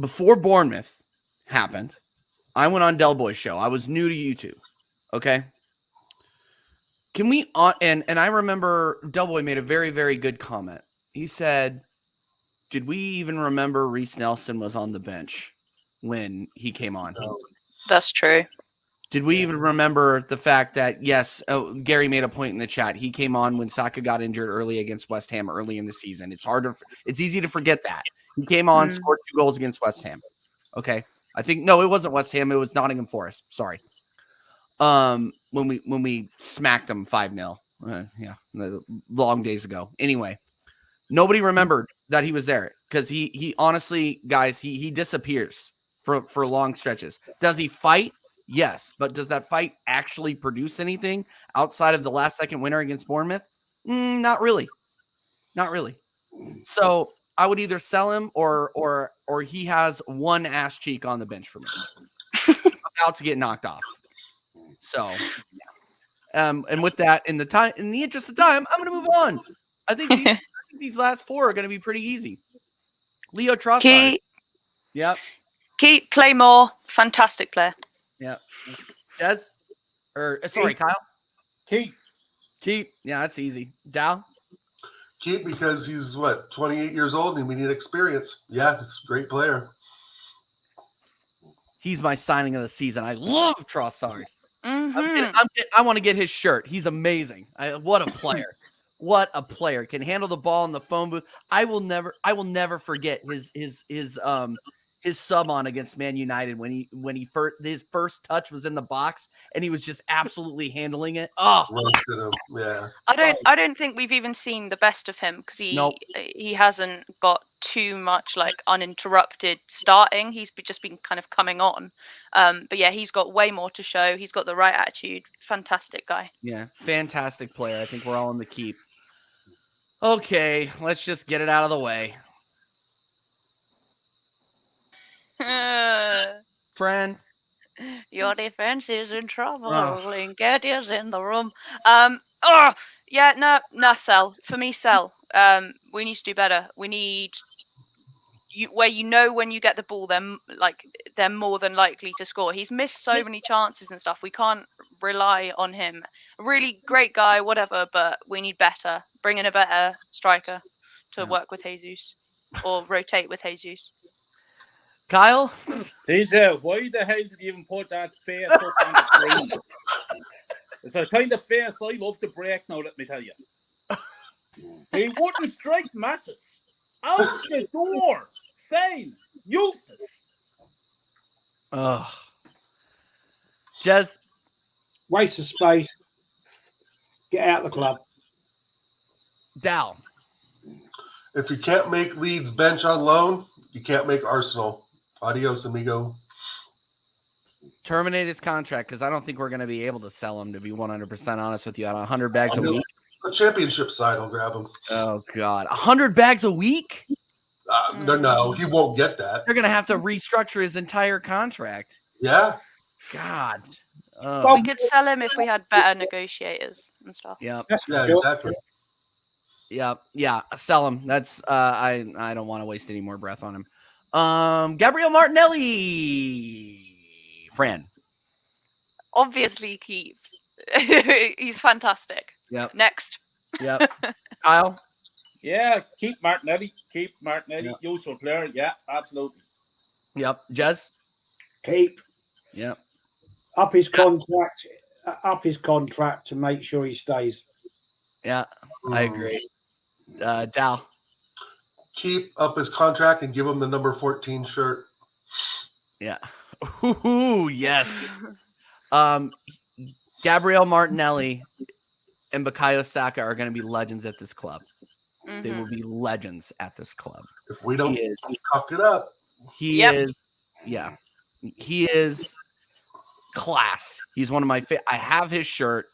Before Bournemouth happened, I went on Del Boy's show. I was new to YouTube. Okay. Can we and I remember Del Boy made a very, very good comment. He said, did we even remember Reece Nelson was on the bench when he came on? That's true. Did we even remember the fact that, yes, Gary made a point in the chat. He came on when Saka got injured early against West Ham early in the season. It's easy to forget that. He came on, scored 2 goals against West Ham. Okay. I think, no, it wasn't West Ham. It was Nottingham Forest. Sorry. When we smacked them 5-0 Yeah, long days ago. Anyway, nobody remembered that he was there because he honestly, guys, he disappears for long stretches. Does he fight? Yes, but does that fight actually produce anything outside of the last second winner against Bournemouth? Not really. Not really. So I would either sell him or he has one ass cheek on the bench for me. About to get knocked off. So and with that, in the interest of time, I'm gonna move on. I think these last four are gonna be pretty easy. Leo Trossard. Yep. Keep Playmore, fantastic player. Yep. Jez? Sorry, Kyle. Keep. Yeah, that's easy. Dow? Keep because he's 28 years old and we need experience. Yeah, he's a great player. He's my signing of the season. I love Trossard. Mm-hmm. I want to get his shirt. He's amazing. What a player. What a player. Can handle the ball in the phone booth. I will never forget his sub on against Man United when his first touch was in the box and he was just absolutely handling it. Oh, yeah. I don't think we've even seen the best of him because he hasn't got too much like uninterrupted starting. He's just been kind of coming on. But yeah, he's got way more to show. He's got the right attitude. Fantastic guy. Yeah, fantastic player. I think we're all in the keep. Okay, let's just get it out of the way. Friend, your defense is in trouble. Oh. Lingetti's in the room. Sell. For me, sell. We need to do better. We need where when you get the ball, they're more than likely to score. He's missed so many chances and stuff. We can't rely on him. A really great guy, whatever, but we need better. Bring in a better striker to work with Jesus or rotate with Jesus. Kyle? TJ, why the hell did you even put that face up on the screen? It's a kind of face I love to break now, let me tell you. He wouldn't strike matches. Out the door. Sane. Useless. Ugh. Jez? Waste of space. Get out of the club. Dow? If you can't make Leeds bench on loan, you can't make Arsenal. Adios, amigo. Terminate his contract because I don't think we're going to be able to sell him, to be 100% honest with you, at 100 bags a week. The championship side will grab him. Oh, God. 100 bags a week? No, he won't get that. They're going to have to restructure his entire contract. Yeah. God. We could sell him if we had better negotiators and stuff. Yep. Yeah, exactly. Yeah. Sell him. That's I don't want to waste any more breath on him. Gabriel Martinelli. Fran. Obviously keep. He's fantastic. Yep. Next. Yep. Kyle. Yeah, keep Martinelli. Useful player. Yeah, absolutely. Yep. Jez. Keep. Yep. Up his contract to make sure he stays. Yeah, I agree. Dal. Keep up his contract and give him the number 14 shirt. Yeah. Ooh, yes. Gabriel Martinelli and Bukayo Saka are going to be legends at this club. Mm-hmm. They will be legends at this club. If we don't cock it up. He is class. He's one of my I have his shirt.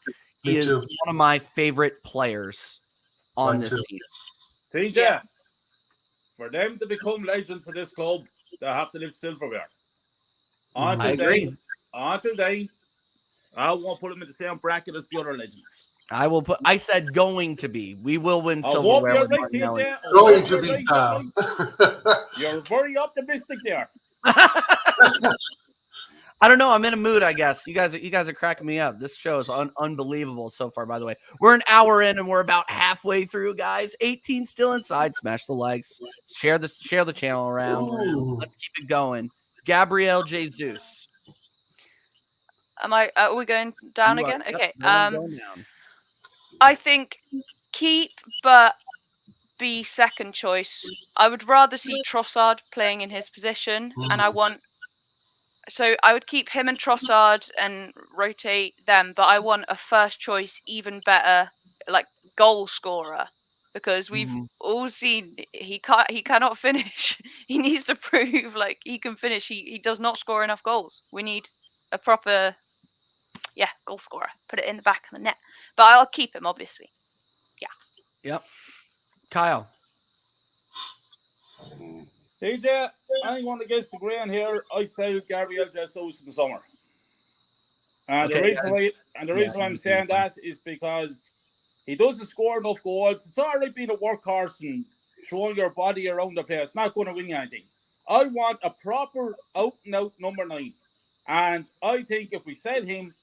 He is one of my favorite players on this team. TJ, for them to become legends of this club, they have to lift silverware. I agree. Until then, I won't put them in the same bracket as the other legends. I said going to be. We will win silverware. Going to be. You're very optimistic there. I don't know. I'm in a mood, I guess. You guys are cracking me up. This show is unbelievable so far, by the way. We're an hour in and we're about halfway through, guys. 18 still inside. Smash the likes. Share the channel around. Ooh. Let's keep it going. Gabriel Jesus. Are we going down again? Yep, okay. Going down. I think keep, but be second choice. I would rather see Trossard playing in his position, and I would keep him and Trossard and rotate them, but I want a first choice, even better like goal scorer, because we've all seen he cannot finish. He needs to prove like he can finish. He does not score enough goals. We need a proper goal scorer. Put it in the back of the net. But I'll keep him, obviously. Yeah. Yep. Kyle. TJ, anyone against the grain here, I'd say Gabriel Jesus in the summer. And the reason why I'm saying that is because he doesn't score enough goals. It's all right being a workhorse and throwing your body around the place. It's not going to win anything. I want a proper out-and-out number 9. And I think if we sell him,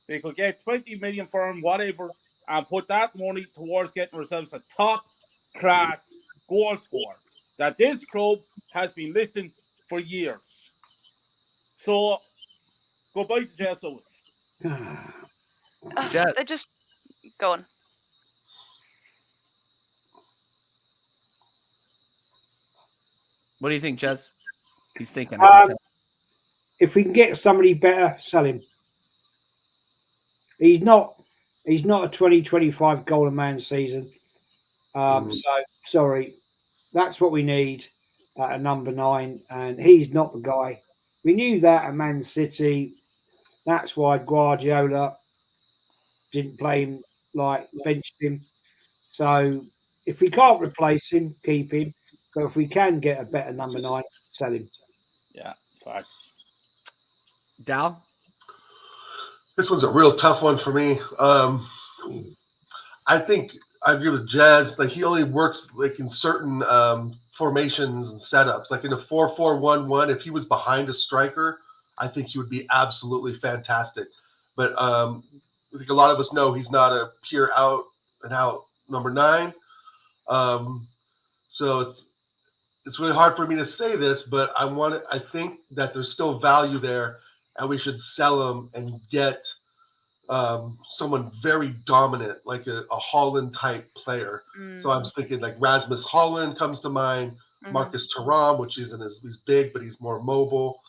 we could get 20 million for him, whatever, and put that money towards getting ourselves a top-class goal scorer that this club has been missing for years. So, goodbye to Jesus. They're just go on. What do you think, Jez? He's thinking. If we can get somebody better, sell him. He's not a 20-25 goal a man season. So sorry, that's what we need at a number 9, and he's not the guy. We knew that at Man City. That's why Guardiola didn't play him, like benched him. So if we can't replace him, keep him. But if we can get a better number 9, sell him. Yeah, facts. Dow? This one's a real tough one for me. I think I agree with Jazz. Like, he only works like in certain formations and setups. Like in a 4-4-1-1, if he was behind a striker, I think he would be absolutely fantastic. But I think a lot of us know he's not a pure out and out number 9. So it's really hard for me to say this, but I think that there's still value there, and we should sell him and get someone very dominant, like a Holland type player. So I'm thinking like Rasmus Holland comes to mind, Marcus Thuram, which he's big, but he's more mobile.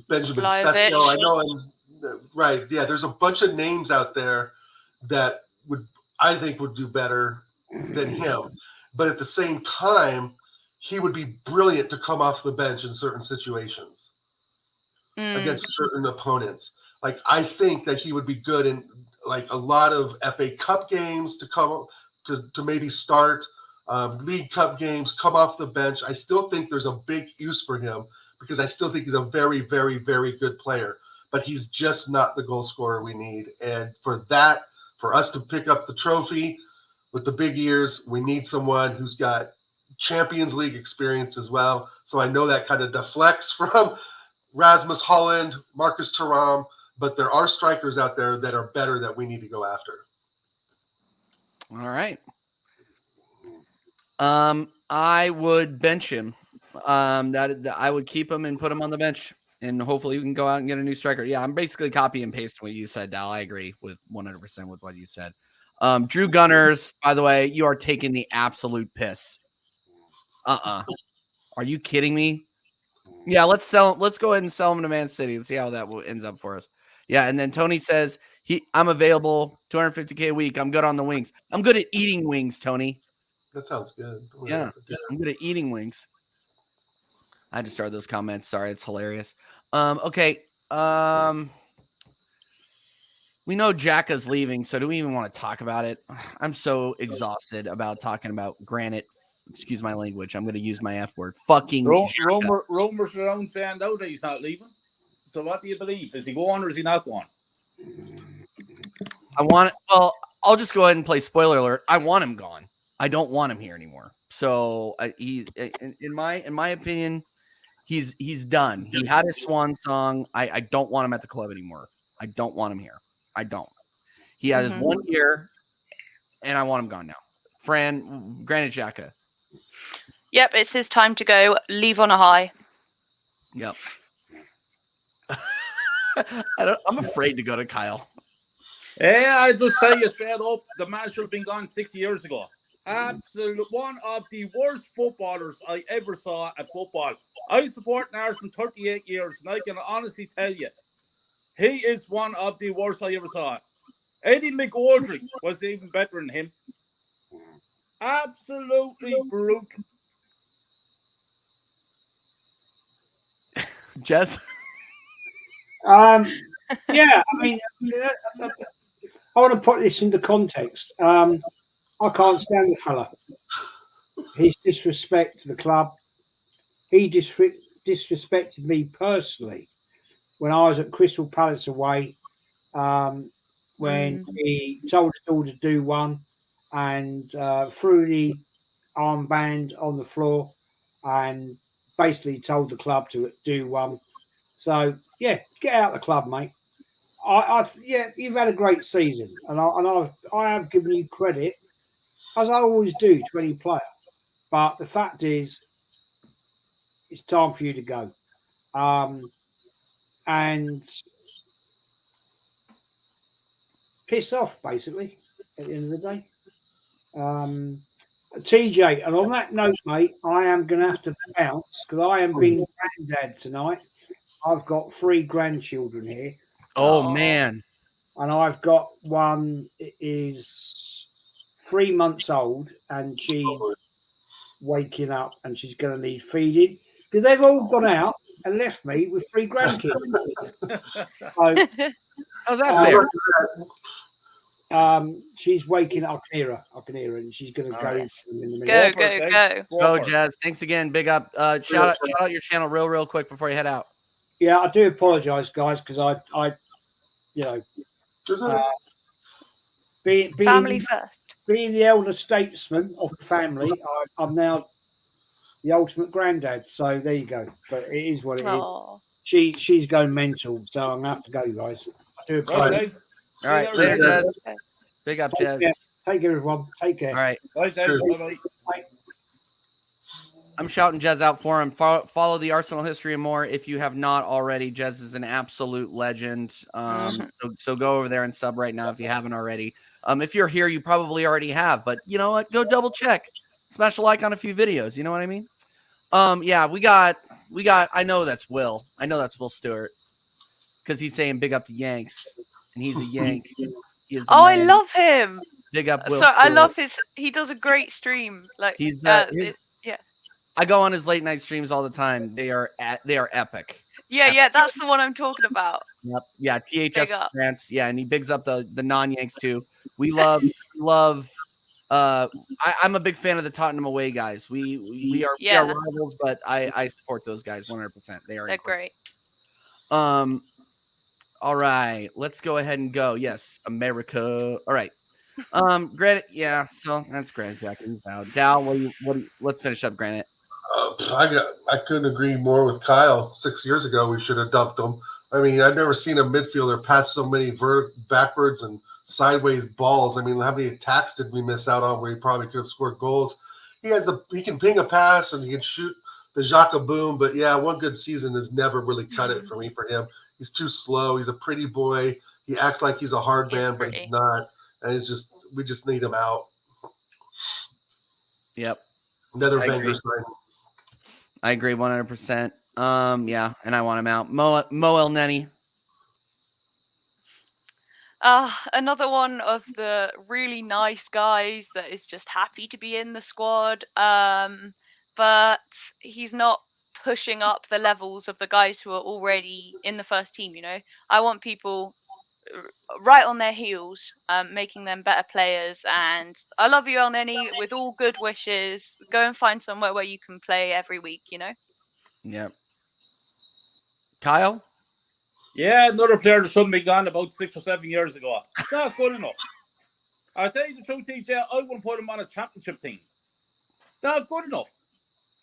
Benjamin Sesko, I know, right? Yeah, there's a bunch of names out there that I think would do better than him, but at the same time, he would be brilliant to come off the bench in certain situations against certain opponents. Like, I think that he would be good in like a lot of FA Cup games to come to maybe start League Cup games, come off the bench. I still think there's a big use for him because I still think he's a very, very, very good player, but he's just not the goal scorer we need. And for us to pick up the trophy with the big ears, we need someone who's got Champions League experience as well. So I know that kind of deflects from Rasmus Holland, Marcus Thuram, but there are strikers out there that are better that we need to go after. All right. I would bench him. That I would keep him and put him on the bench, and hopefully we can go out and get a new striker. Yeah, I'm basically copy and paste what you said, Dal. I agree with 100% with what you said. Drew Gunners, by the way, you are taking the absolute piss. Are you kidding me? Yeah, let's sell him. Let's go ahead and sell him to Man City and see how that ends up for us. Yeah, and then Tony says I'm available, $250K a week. I'm good on the wings. I'm good at eating wings, Tony. That sounds good. Yeah, I'm good at eating wings. I had to start those comments. Sorry, it's hilarious. Okay. We know Jacka's leaving, so do we even want to talk about it? I'm so exhausted about talking about Granite. Excuse my language. I'm going to use my F word. Fucking rumors around saying now that he's not leaving. So what do you believe? Is he going or is he not going? I'll just go ahead and play spoiler alert. I want him gone. I don't want him here anymore. So in my opinion, he's done. He had his swan song. I don't want him at the club anymore. I don't want him here. I don't. He had his 1 year, and I want him gone now. Granit Xhaka. Yep, it's his time to go. Leave on a high. Yep. I'm afraid to go to Kyle. Yeah, I just tell you straight up, the man should have been gone 6 years ago. Absolute one of the worst footballers I ever saw at football. I support Arsenal 38 years, and I can honestly tell you, he is one of the worst I ever saw. Eddie McGoldrick was even better than him. Absolutely brutal. Jess. Yeah, I mean, I want to put this into context. I can't stand the fella. His disrespect to the club. He disrespected me personally when I was at Crystal Palace away. When he told us all to do one and threw the armband on the floor and basically told the club to do one. So yeah, get out of the club, mate. Yeah, you've had a great season, and I have given you credit as I always do to any player. But the fact is, it's time for you to go, and piss off basically. At the end of the day, TJ. And on that note, mate, I am going to have to bounce because I am being granddad tonight. I've got 3 grandchildren here. Oh man. And I've got one is 3 months old and she's waking up and she's going to need feeding because they've all gone out and left me with 3 grandkids. So, how's that fair? She's waking up. I can hear her, and she's going to go. Yes. In a minute. Go. Jazz. Thanks again. Big up. Shout out your channel real quick before you head out. Yeah, I do apologize, guys, because I being family first. Being the elder statesman of the family, I'm now the ultimate granddad. So there you go. But it is what it is. She's going mental, so I'm gonna have to go, guys. I do apologize. All right, later, Jazz. Big up, Jazz. Take care, everyone. Take care. All right. Bye, Jazz. Bye. I'm shouting Jez out for him. Follow the Arsenal history and more if you have not already. Jez is an absolute legend. So go over there and sub right now if you haven't already. If you're here, you probably already have. But you know what? Go double check. Smash a like on a few videos. You know what I mean? Yeah, we got. I know that's Will. I know that's Will Stewart because he's saying big up to Yanks, and he's a Yank. He is the man. I love him. Big up, Will. So Stewart. I love he does a great stream. Like he's yeah. I go on his late night streams all the time. They are epic. Yeah, that's the one I'm talking about. Yep. Yeah, THS France. Yeah, and he bigs up the non-Yanks too. We love. I'm a big fan of the Tottenham away guys. We are rivals, but I support those guys 100%. They're great. All right, let's go ahead and go. Yes, America. All right. Granite. Yeah, so that's Granite Jack. Dow, let's finish up Granite. I couldn't agree more with Kyle. 6 years ago, we should have dumped him. I mean, I've never seen a midfielder pass so many backwards and sideways balls. I mean, how many attacks did we miss out on where he probably could have scored goals? He can ping a pass and he can shoot the Xhaka boom. But yeah, one good season has never really cut it for him. He's too slow. He's a pretty boy. He acts like he's a hard man, but he's not. And we just need him out. Yep. Another Wenger sign. I agree 100%. Yeah, and I want him out. Mo El Neni. Another one of the really nice guys that is just happy to be in the squad. But he's not pushing up the levels of the guys who are already in the first team, you know. I want people right on their heels, making them better players. And I love you, El Neni, with all good wishes. Go and find somewhere where you can play every week, you know? Yep. Kyle? Yeah, another player that shouldn't be gone about 6 or 7 years ago. It's not good enough. I'll tell you the truth, TJ, I wouldn't put him on a championship team. Not good enough.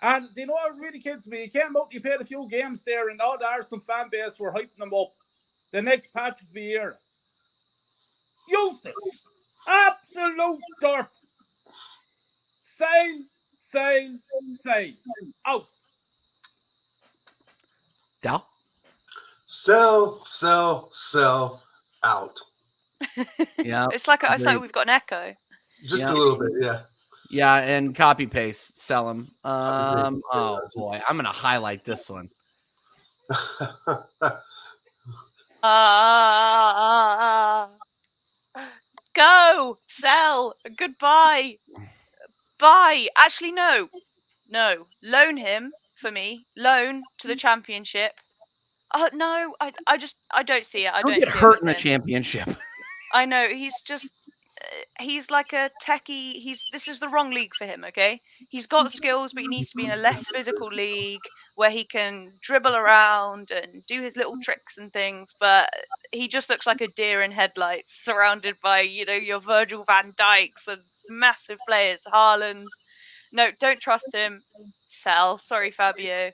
And do you know what really kills me? He came out, he played a few games there, and all the Arsenal fan base were hyping him up. The next Patrick Vieira. Useless. Absolute dirt. Sail. Out. Dow? Sell out. Yeah. It's like we've got an echo. Just a little bit, yeah. Yeah, and copy paste, sell them. Oh boy, I'm gonna highlight this one. Go, sell, goodbye, buy. Actually, no. Loan him for me. Loan to the championship. No, I don't see it. I Don't don't get see hurt it in the with him. championship. I know he's just. He's like a techie. This is the wrong league for him. Okay, he's got skills, but he needs to be in a less physical league where he can dribble around and do his little tricks and things. But he just looks like a deer in headlights, surrounded by your Virgil van Dijks and massive players, Haalands. No, don't trust him. Sell. Sorry, Fabio.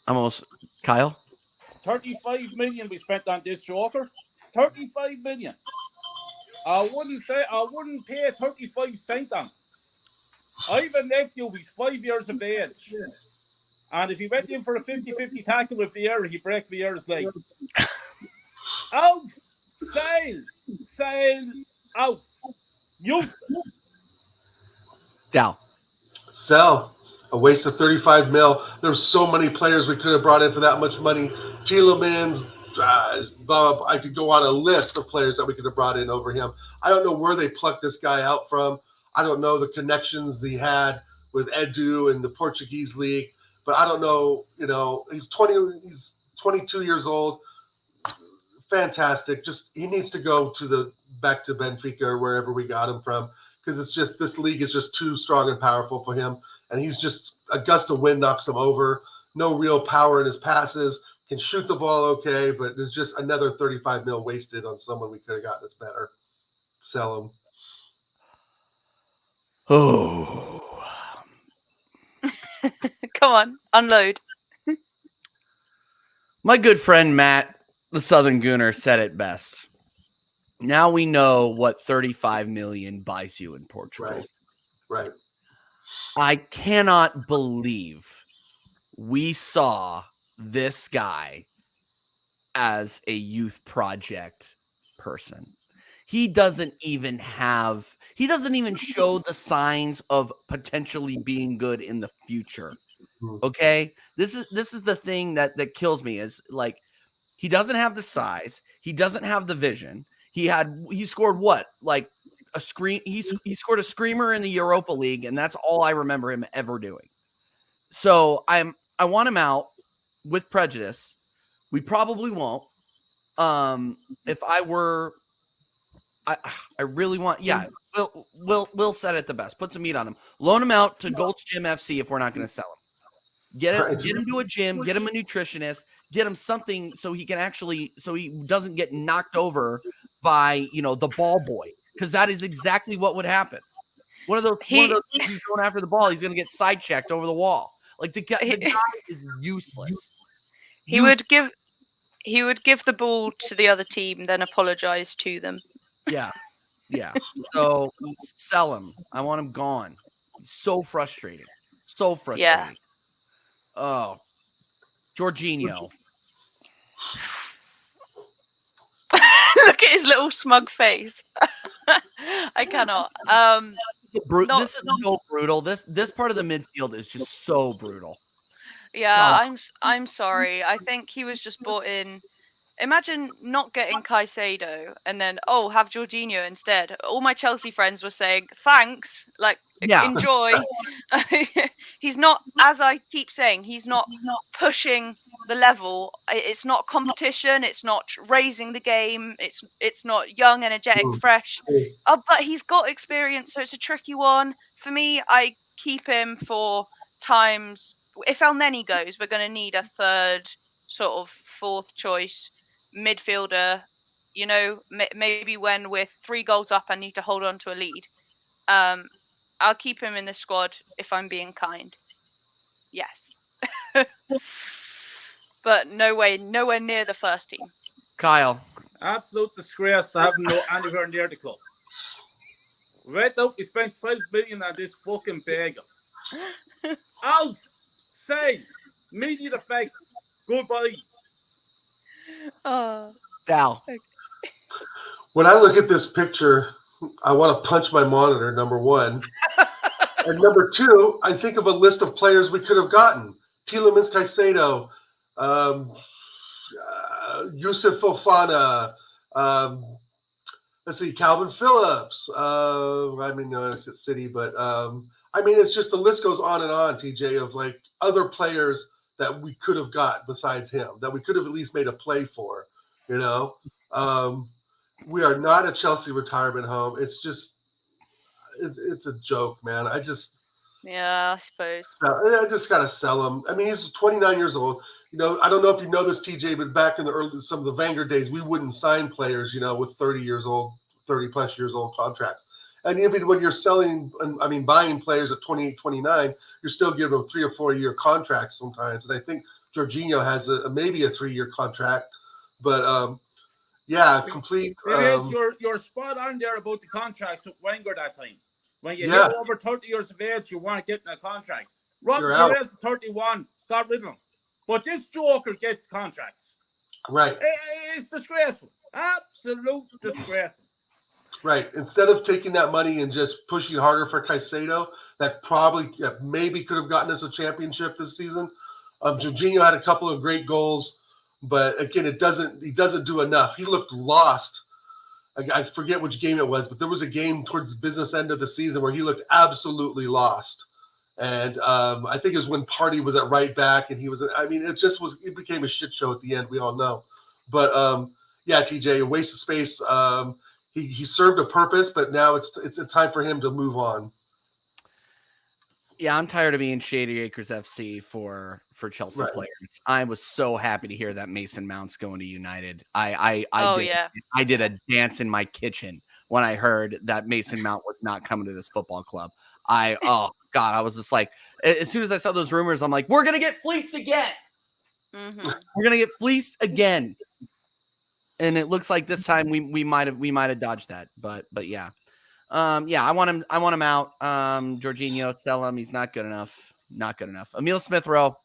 I'm almost Kyle. 35 million we spent on this Joker. 35 million. I wouldn't pay 35 cents on. I have a nephew, he's 5 years of age. And if he went in for a 50-50 tackle with Vieira, he'd break Vieira's leg. Out! Sale! Out! Useless. Down. Sell. A waste of 35 mil. There's so many players we could have brought in for that much money. Tielemans, I could go on a list of players that we could have brought in over him. I don't know where they plucked this guy out from. I don't know the connections he had with Edu and the Portuguese league, but I don't know. He's 22 years old. Fantastic. Just he needs to go back to Benfica or wherever we got him from, because it's just this league is just too strong and powerful for him. And he's just a gust of wind knocks him over. No real power in his passes. Can shoot the ball okay, but there's just another 35 mil wasted on someone we could have gotten that's better. Sell him. Oh. Come on, unload. My good friend Matt, the Southern Gooner, said it best. Now we know what 35 million buys you in Portugal. Right. I cannot believe we saw this guy as a youth project person. He doesn't even show the signs of potentially being good in the future. Okay? This is the thing that kills me, is like, he doesn't have the size, he doesn't have the vision. He scored what? Like a screen. He scored a screamer in the Europa League, and that's all I remember him ever doing. So I want him out with prejudice. We probably won't. If I were, I really want. Yeah, we'll set it the best. Put some meat on him. Loan him out to Gold's Gym FC if we're not going to sell him. Get him to a gym. Get him a nutritionist. Get him something so he doesn't get knocked over by the ball boy, because that is exactly what would happen. One of those he's going after the ball, he's going to get side checked over the wall. Like the guy is useless. He would give the ball to the other team, then apologize to them. Yeah. So sell him. I want him gone. He's so frustrating. Yeah. Oh, Jorginho. Look at his little smug face. I cannot. This is so brutal. This part of the midfield is just so brutal. Yeah, I'm sorry. I think he was just bought in. Imagine not getting Caicedo and then have Jorginho instead. All my Chelsea friends were saying thanks, enjoy. He's not, as I keep saying, he's not pushing the level. It's not competition. It's not raising the game. It's not young, energetic, fresh. But he's got experience, so it's a tricky one for me. I keep him for times. If El Neni goes, we're going to need a third, sort of fourth choice midfielder, maybe when we're 3 goals up and need to hold on to a lead. I'll keep him in the squad if I'm being kind. Yes. But nowhere near the first team. Kyle. Absolute disgrace to have him anywhere near the club. Right out, he spent 12 million on this fucking bagel. Out! Say! Immediate effect. Goodbye. Val. When I look at this picture, I want to punch my monitor, number one. And number two, I think of a list of players we could have gotten. Tielemans, Caicedo, Yusuf Fofana, Let's see, Calvin Phillips. I mean, no, it's at City, but I mean, it's just the list goes on and on, TJ, of like other players that we could have got besides him, that we could have at least made a play for. You know, we are not a Chelsea retirement home. It's just, it's a joke, man. I just gotta sell him. I mean, he's 29 years old. You know, I don't know if you know this, TJ, but back in the early, some of the Wenger days, we wouldn't sign players, you know, with 30 plus years old contracts. And even when you're buying players at 28, 29, you're still giving them 3 or 4 year contracts sometimes. And I think Jorginho has maybe a 3-year contract, but complete. You're spot on there about the contracts with Wenger that time. When you hit over 30 years of age, you weren't getting a contract. Robin Perez is 31, got rid of him. But this joker gets contracts. Right. It's disgraceful. Absolute disgraceful. Right. Instead of taking that money and just pushing harder for Caicedo, that probably maybe could have gotten us a championship this season. Jorginho had a couple of great goals, but again, he doesn't do enough. He looked lost. I forget which game it was, but there was a game towards the business end of the season where he looked absolutely lost. And I think it was when Partey was at right back, and he was. I mean, it became a shit show at the end. We all know. But TJ, a waste of space. He served a purpose, but now it's time for him to move on. Yeah, I'm tired of being Shady Acres FC for Chelsea players. I was so happy to hear that Mason Mount's going to United. I did a dance in my kitchen when I heard that Mason Mount was not coming to this football club. I was just like, as soon as I saw those rumors, I'm like, we're gonna get fleeced again. Mm-hmm. We're gonna get fleeced again. And it looks like this time we might have dodged that, but yeah. I want him out. Jorginho, sell him. He's not good enough. Not good enough. Emile Smith-Rowe.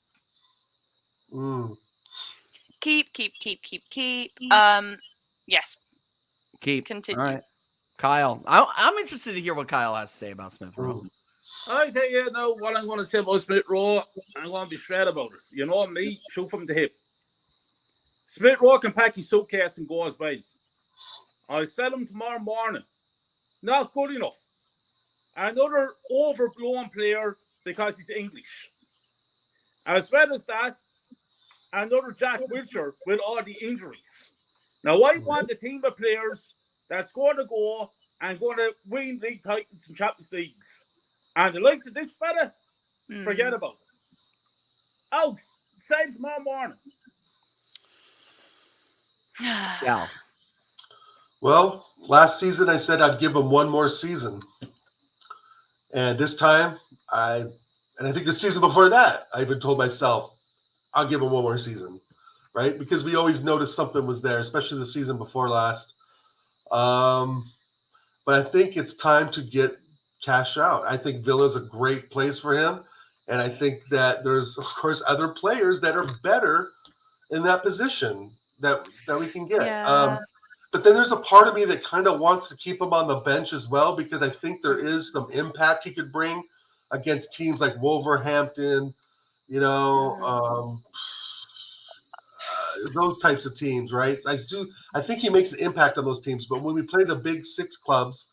Keep. Yes. Keep. Continue. All right. Kyle. I'm interested to hear what Kyle has to say about Smith-Rowe. I tell you now what I'm going to say about Smith-Rowe. I'm going to be straight about it. You know me, shoot from the hip. Smith-Rowe can pack his suitcase and go his way. I'll sell him tomorrow morning. Not good enough. Another overblown player because he's English. As well as that, another Jack Wilshere with all the injuries. Now, I want a team of players that's going to go and going to win league titles and Champions Leagues. And the likes of this fella, forget about it. Out. Same tomorrow morning. Yeah. Well, last season I said I'd give him one more season. And this time, I think the season before that, I even told myself, I'll give him one more season, right? Because we always noticed something was there, especially the season before last. But I think it's time to get cash out. I think Villa's a great place for him. And I think that there's, of course, other players that are better in that position that we can get. Yeah. But then there's a part of me that kind of wants to keep him on the bench as well, because I think there is some impact he could bring against teams like Wolverhampton, those types of teams, right? I think he makes an impact on those teams. But when we play the big 6 clubs,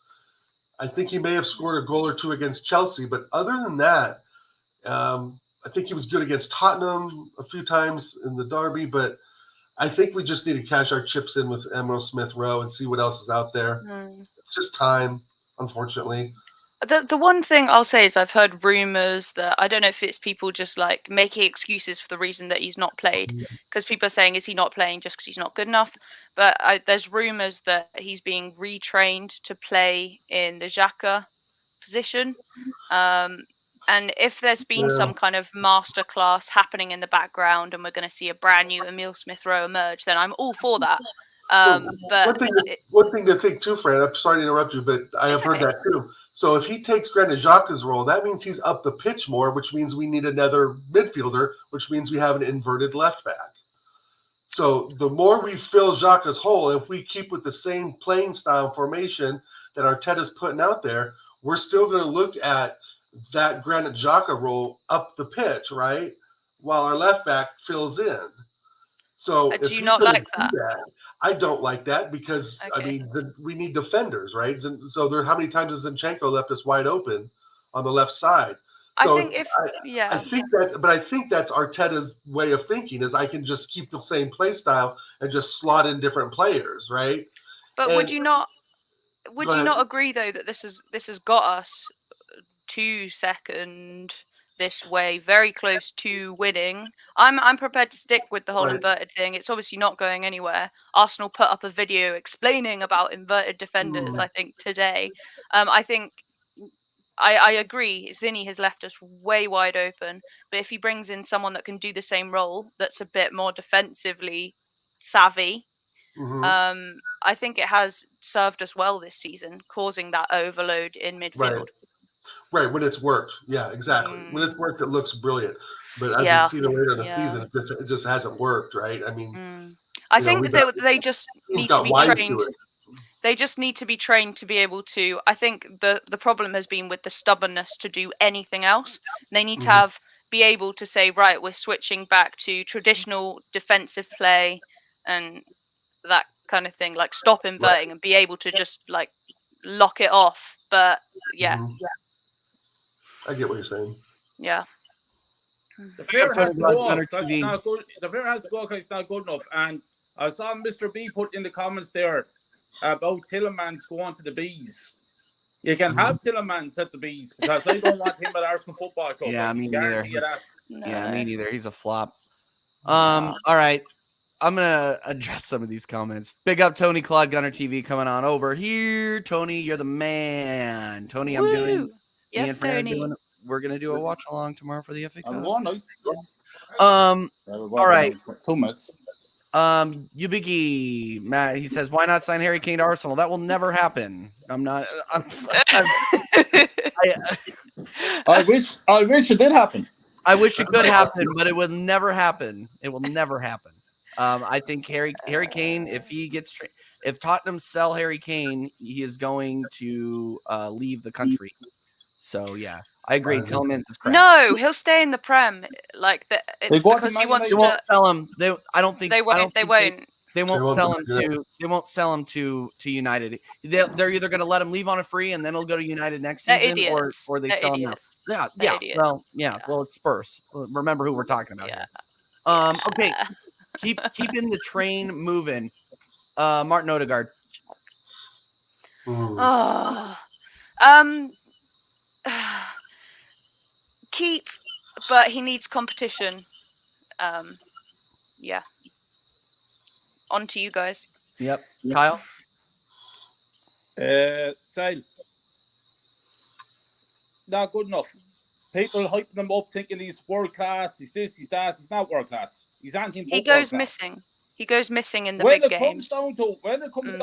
I think he may have scored a goal or two against Chelsea. But other than that, I think he was good against Tottenham a few times in the derby, but I think we just need to cash our chips in with Emile Smith-Rowe and see what else is out there. It's just time, unfortunately. The one thing I'll say is I've heard rumors that, I don't know if it's people just like making excuses for the reason that he's not played, because people are saying, is he not playing just because he's not good enough? But there's rumors that he's being retrained to play in the Xhaka position. And if there's been some kind of masterclass happening in the background and we're going to see a brand new Emile Smith-Rowe emerge, then I'm all for that. But one thing to think too, Fran, I'm sorry to interrupt you, but I have heard that too. So if he takes Granit Xhaka's role, that means he's up the pitch more, which means we need another midfielder, which means we have an inverted left back. So the more we fill Xhaka's hole, if we keep with the same playing style formation that Arteta's putting out there, we're still going to look at that Granit Xhaka role up the pitch, right? While our left back fills in. So do you not like that? I don't like that because I Okay. mean we need defenders, right? And so how many times has Zinchenko left us wide open on the left side? So I think I think that's Arteta's way of thinking is I can just keep the same play style and just slot in different players, right? But And would you not go ahead. agree though that this has got us to second this way, very close to winning? I'm prepared to stick with the whole Right. inverted thing. It's obviously not going anywhere. Arsenal put up a video explaining about inverted defenders, I think, today. I think I agree. Zinni has left us way wide open, but if he brings in someone that can do the same role, that's a bit more defensively savvy, I think it has served us well this season, causing that overload in midfield. Right, when it's worked. Yeah, exactly. When it's worked, it looks brilliant. But as Yeah. we see later in the Yeah. season, it just hasn't worked, right? I mean, I think they just he's need to got be wise trained. to it. They just need to be trained to be able to. I think the problem has been with the stubbornness to do anything else. They need to be able to say, right, we're switching back to traditional defensive play and that kind of thing, like stop inverting and be able to just like lock it off. But yeah, I get what you're saying. yeah. The player has to go. Gunner That's TV. not good. The player has to go because it's not good enough. And I saw Mr. B put in the comments there about Tillemans going to the Bees. You can have Tillemans at the Bees because I don't want him at Arsenal Football Club. Yeah, I me can neither. guarantee you that. Yeah, me neither. He's a flop. All right. I'm gonna address some of these comments. Big up Tony Claude Gunner TV coming on over here. Tony, you're the man. Tony, I'm doing. Yes, me and Fran are Tony. doing. We're gonna do a watch along tomorrow for the FA Cup. All right. 2 minutes. Yubiki Matt, he says, why not sign Harry Kane to Arsenal? That will never happen. I wish it did happen. I wish it could happen, but it will never happen. It will never happen. I think Harry Kane, if Tottenham sell Harry Kane, he is going to leave the country. So yeah, I agree. Tillemans is crap. No, he'll stay in the Prem. Like because he wants They to. won't sell him. I don't think they won't. They won't. They won't sell him to. They won't sell him to United. They're either going to let him leave on a free and then he'll go to United next season, or they sell him now. Yeah. Well, it's Spurs. Remember who we're talking about here. Okay. Keeping the train moving. Martin Odegaard. Keep, but he needs competition. Yeah. On to you guys. Yep. Kyle? Sale. Not good enough. People hyping him up thinking he's world class, he's this, he's that. He's not world class. He's anything but He goes world-class. missing. He goes missing in the big games. When it comes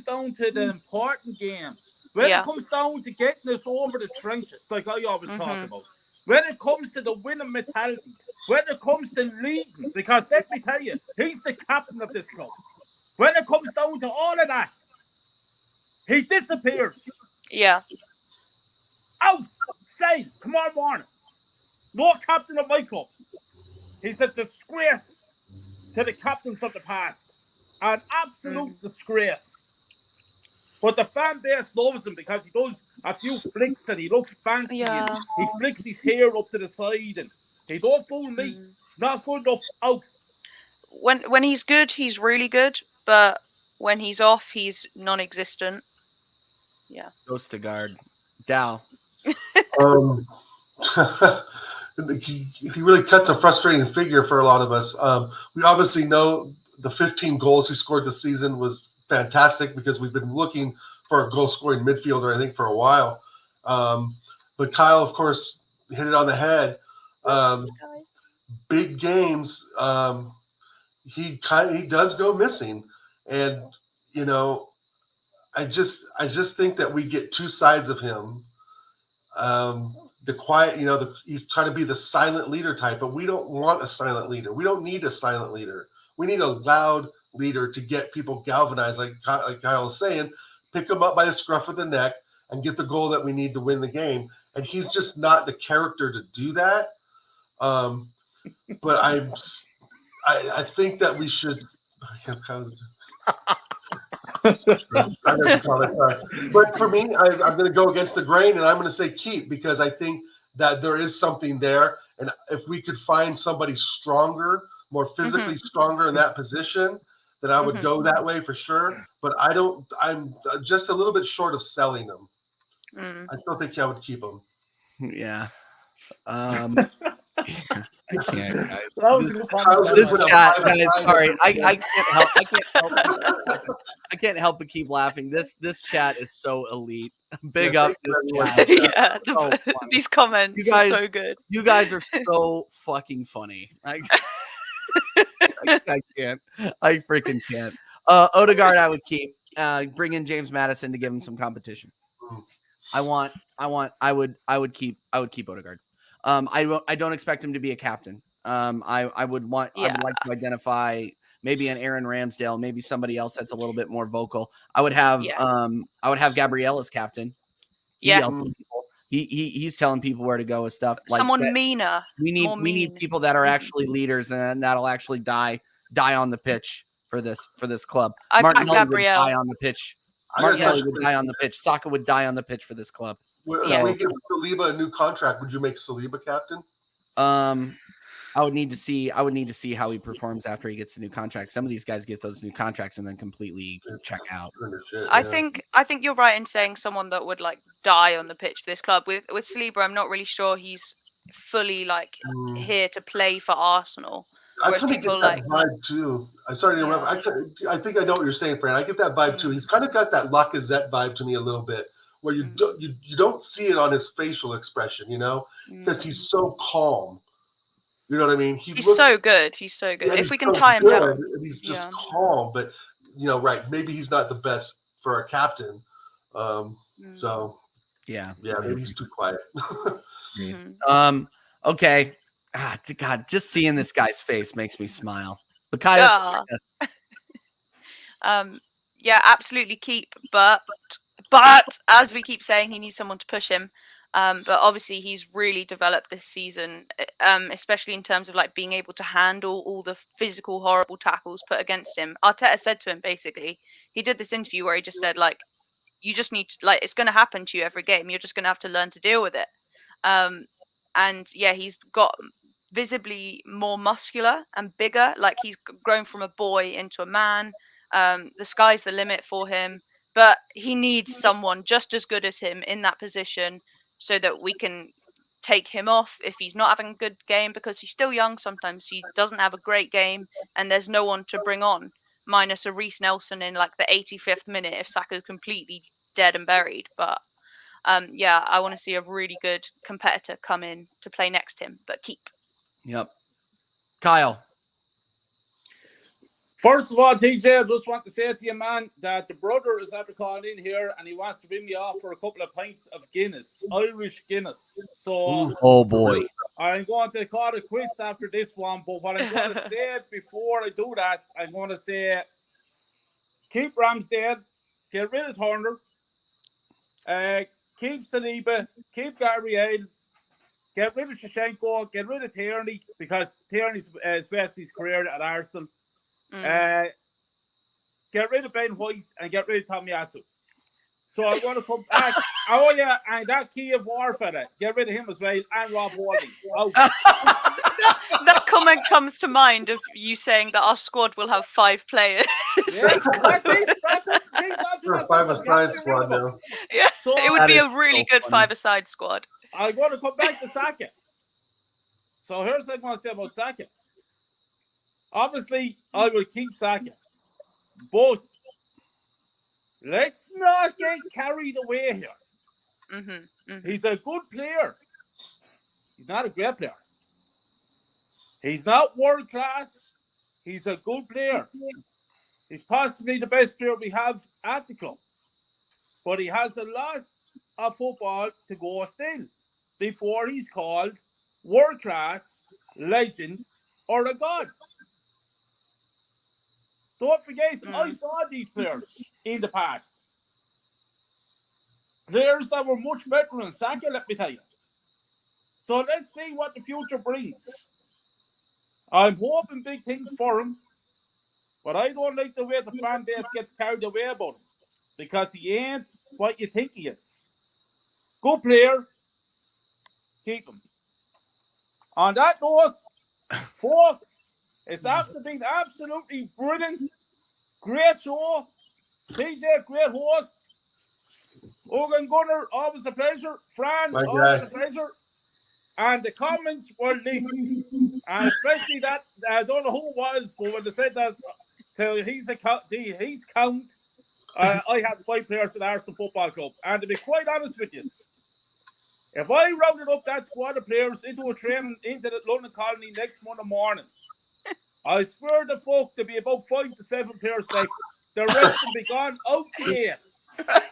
down to the important games, when it comes down to getting us over the trenches, like I always talk about, when it comes to the winning mentality, when it comes to leading, because let me tell you, he's the captain of this club. When it comes down to all of that, he disappears. Yeah. Out, say tomorrow morning. No captain of my club. He's a disgrace to the captains of the past. An absolute disgrace. But the fan base loves him because he does a few flicks and he looks fancy and he flicks his hair up to the side and he don't fool me. Not good enough. Out. When he's good, he's really good. But when he's off, he's non-existent. Yeah. Goes to guard. Dow. He really cuts a frustrating figure for a lot of us. We obviously know the 15 goals he scored this season was fantastic because we've been looking for a goal-scoring midfielder, I think, for a while. But Kyle, of course, hit it on the head. Big games, he does go missing, and you know, I just think that we get two sides of him. The quiet, he's trying to be the silent leader type, but we don't want a silent leader. We don't need a silent leader. We need a loud leader to get people galvanized, like Kyle was saying, pick them up by the scruff of the neck and get the goal that we need to win the game. And he's just not the character to do that. But I think that we should But for me, I'm going to go against the grain, and I'm going to say keep because I think that there is something there. And if we could find somebody stronger, more physically stronger in that position, then I would go that way for sure. But I'm just a little bit short of selling them. I still think I would keep them. Yeah. I can't, guys. That was a good comment. This chat, guys. Sorry, I can't help. I can't help but keep laughing. This chat is so elite. Big up this chat. Yeah, So these comments You guys- are so good. You guys are so fucking funny. I can't. I freaking can't. Odegaard, I would keep. Bring in James Madison to give him some competition. I would keep Odegaard. I don't expect him to be a captain. I would like to identify maybe an Aaron Ramsdale, maybe somebody else that's a little bit more vocal. I would have Gabrielle as captain. He's telling people where to go with stuff. Like Someone that. meaner. We need people that are actually leaders and that'll actually die on the pitch for this club. Martinelli would die on the pitch. Martinelli would die on the pitch. Saka would die on the pitch for this club. If we give Saliba a new contract, would you make Saliba captain? I would need to see how he performs after he gets the new contract. Some of these guys get those new contracts and then completely check out. I think you're right in saying someone that would like die on the pitch for this club. With Saliba, I'm not really sure he's fully like here to play for Arsenal. I kind of get that vibe too. I'm sorry to interrupt. I think I know what you're saying, Fran. I get that vibe too. He's kind of got that Lacazette vibe to me a little bit, where you don't see it on his facial expression, because he's so calm. You know what I mean? He's so good. He's so good. If we can tie him down, he's just calm. But right? Maybe he's not the best for a captain. So maybe he's too quiet. Okay. God, just seeing this guy's face makes me smile. But Kyle, absolutely keep. But as we keep saying, he needs someone to push him. But obviously, he's really developed this season, especially in terms of like being able to handle all the physical, horrible tackles put against him. Arteta said to him, basically, he did this interview where he just said, like, you just need to, like, it's going to happen to you every game. You're just going to have to learn to deal with it. He's got visibly more muscular and bigger. Like, he's grown from a boy into a man. The sky's the limit for him. But he needs someone just as good as him in that position, so that we can take him off if he's not having a good game, because he's still young. Sometimes he doesn't have a great game and there's no one to bring on, minus a Reece Nelson in like the 85th minute if Saka's completely dead and buried. But I want to see a really good competitor come in to play next to him, but keep. Yep. Kyle. First of all, TJ, I just want to say to you, man, that the brother is after calling in here and he wants to bring me off for a couple of pints of Guinness, Irish Guinness. So, oh boy, I'm going to call it quits after this one. But what I'm going to say before I do that, I'm going to say keep Ramsdale, get rid of Turner, keep Saliba, keep Gabriel, get rid of Shevchenko, get rid of Tierney, because Tierney's spent his career at Arsenal. Get rid of Ben White and get rid of Tomiyasu. So I want to come back. Oh yeah, and that Kiev War fella, get rid of him as well, and Rob Holding. Oh. That comment comes to mind of you saying that our squad will have 5 players. Yeah, that's a five-a-side squad now. Yeah, so it would be a really good funny. five-a-side squad. I want to come back to Saka. So here's what I want to say about Saka. Obviously, I will keep Saka, but let's not get carried away here. He's a good player. He's not a great player. He's not world class. He's a good player. He's possibly the best player we have at the club. But he has a lot of football to go still before he's called world class, legend, or a god. Don't forget, I saw these players in the past. Players that were much better than Saka, let me tell you. So let's see what the future brings. I'm hoping big things for him. But I don't like the way the fan base gets carried away about him. Because he ain't what you think he is. Good player. Keep him. On that note, folks, it's after being absolutely brilliant. Great show. TJ, great host. Ogan Gunner, always a pleasure. Fran, My always guy. a pleasure. And the comments were lit. And especially that, I don't know who it was, but when they said that, he's count, I had 5 players at Arsenal Football Club. And to be quite honest with you, if I rounded up that squad of players into a train into the London Colony next Monday morning, I swear the fuck there'd be about 5 to 7 players left. The rest will be gone out the gate.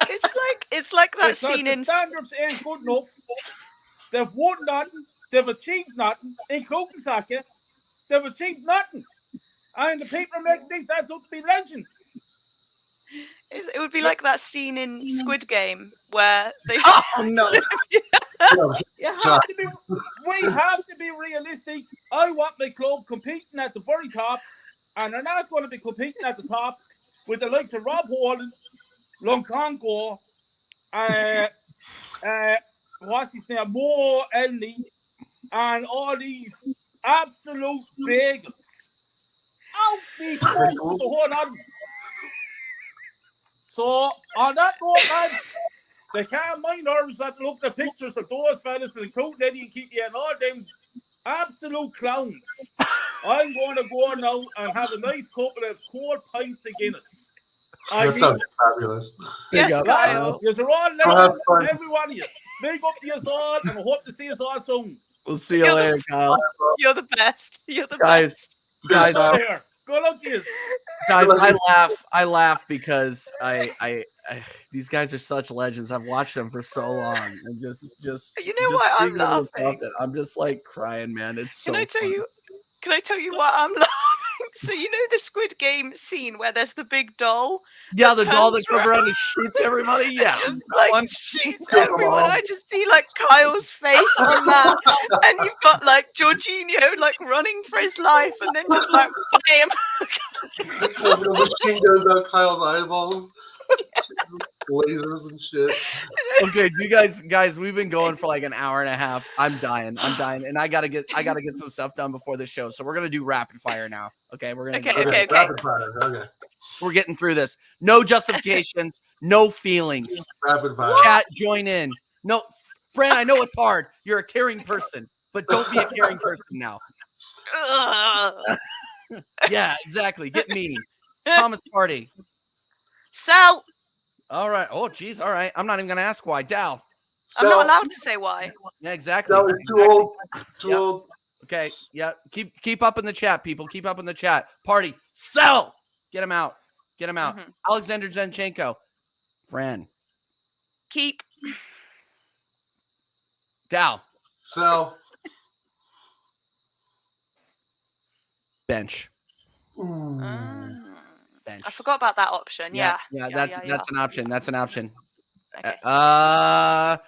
It's like that Because scene the in standards ain't good enough. They've won nothing. They've achieved nothing, including Saka. They've achieved nothing. And the people are making these lads up to be legends. it would be like that scene in Squid Game where they Oh no! We have to be realistic. I want my club competing at the very top, and they're not going to be competing at the top with the likes of Rob Holland, Lunkongo, what's his name, Mo Elney, and all these absolute bagels. Out the fuck with the whole lot of them. So, on that note, lads, they can't mind nerves that look the pictures of those fellas, including Eddie and Keith and all them absolute clowns. I'm going to go now and have a nice couple of cold pints of Guinness. That sounds fabulous. Yes, Big up. Kyle. You're all legends, every one of you. Big up to you all, and I hope to see you all soon. We'll see you later, Kyle. You're the best. You're the Guys, best. Good luck to you. Guys, I laugh because I these guys are such legends. I've watched them for so long, and just You know why I'm being able to laughing? talk it, I'm just like crying, man. It's so. Can I tell funny. you? Can I tell you why I'm laughing? So you know the Squid Game scene where there's the big doll. Yeah, that the doll that turns goes around and shoots everybody. Yeah, just that like one. shoots Come everyone. on. I just see like Kyle's face on that, and you've got like Jorginho like running for his life, and then just like bam. The machine goes out Kyle's eyeballs. Lasers and shit. Okay, do you guys, we've been going for like an hour and a half. I'm dying, and I gotta get some stuff done before the show. So we're gonna do rapid fire now. Okay, we're gonna. Okay. Rapid fire. Okay. We're getting through this. No justifications, no feelings. Rapid fire. Chat, join in. No, Fran, I know it's hard. You're a caring person, but don't be a caring person now. Ugh. Yeah, exactly. Get mean. Thomas Party. Sal, All right. Oh, geez. All right. I'm not even gonna ask why. Dow. I'm not allowed to say why. Yeah, exactly. No, it's too Exactly. old. Too Yep. old. Okay. Yeah. Keep up in the chat, people. Keep up in the chat. Party. Sell. Get him out. Get him out. Mhm. Alexander Zinchenko. Fran. Keep. Dow. So, Bench. Mm. Bench. I forgot about that option. Yeah. That's an option. That's an option. Okay. Tahiro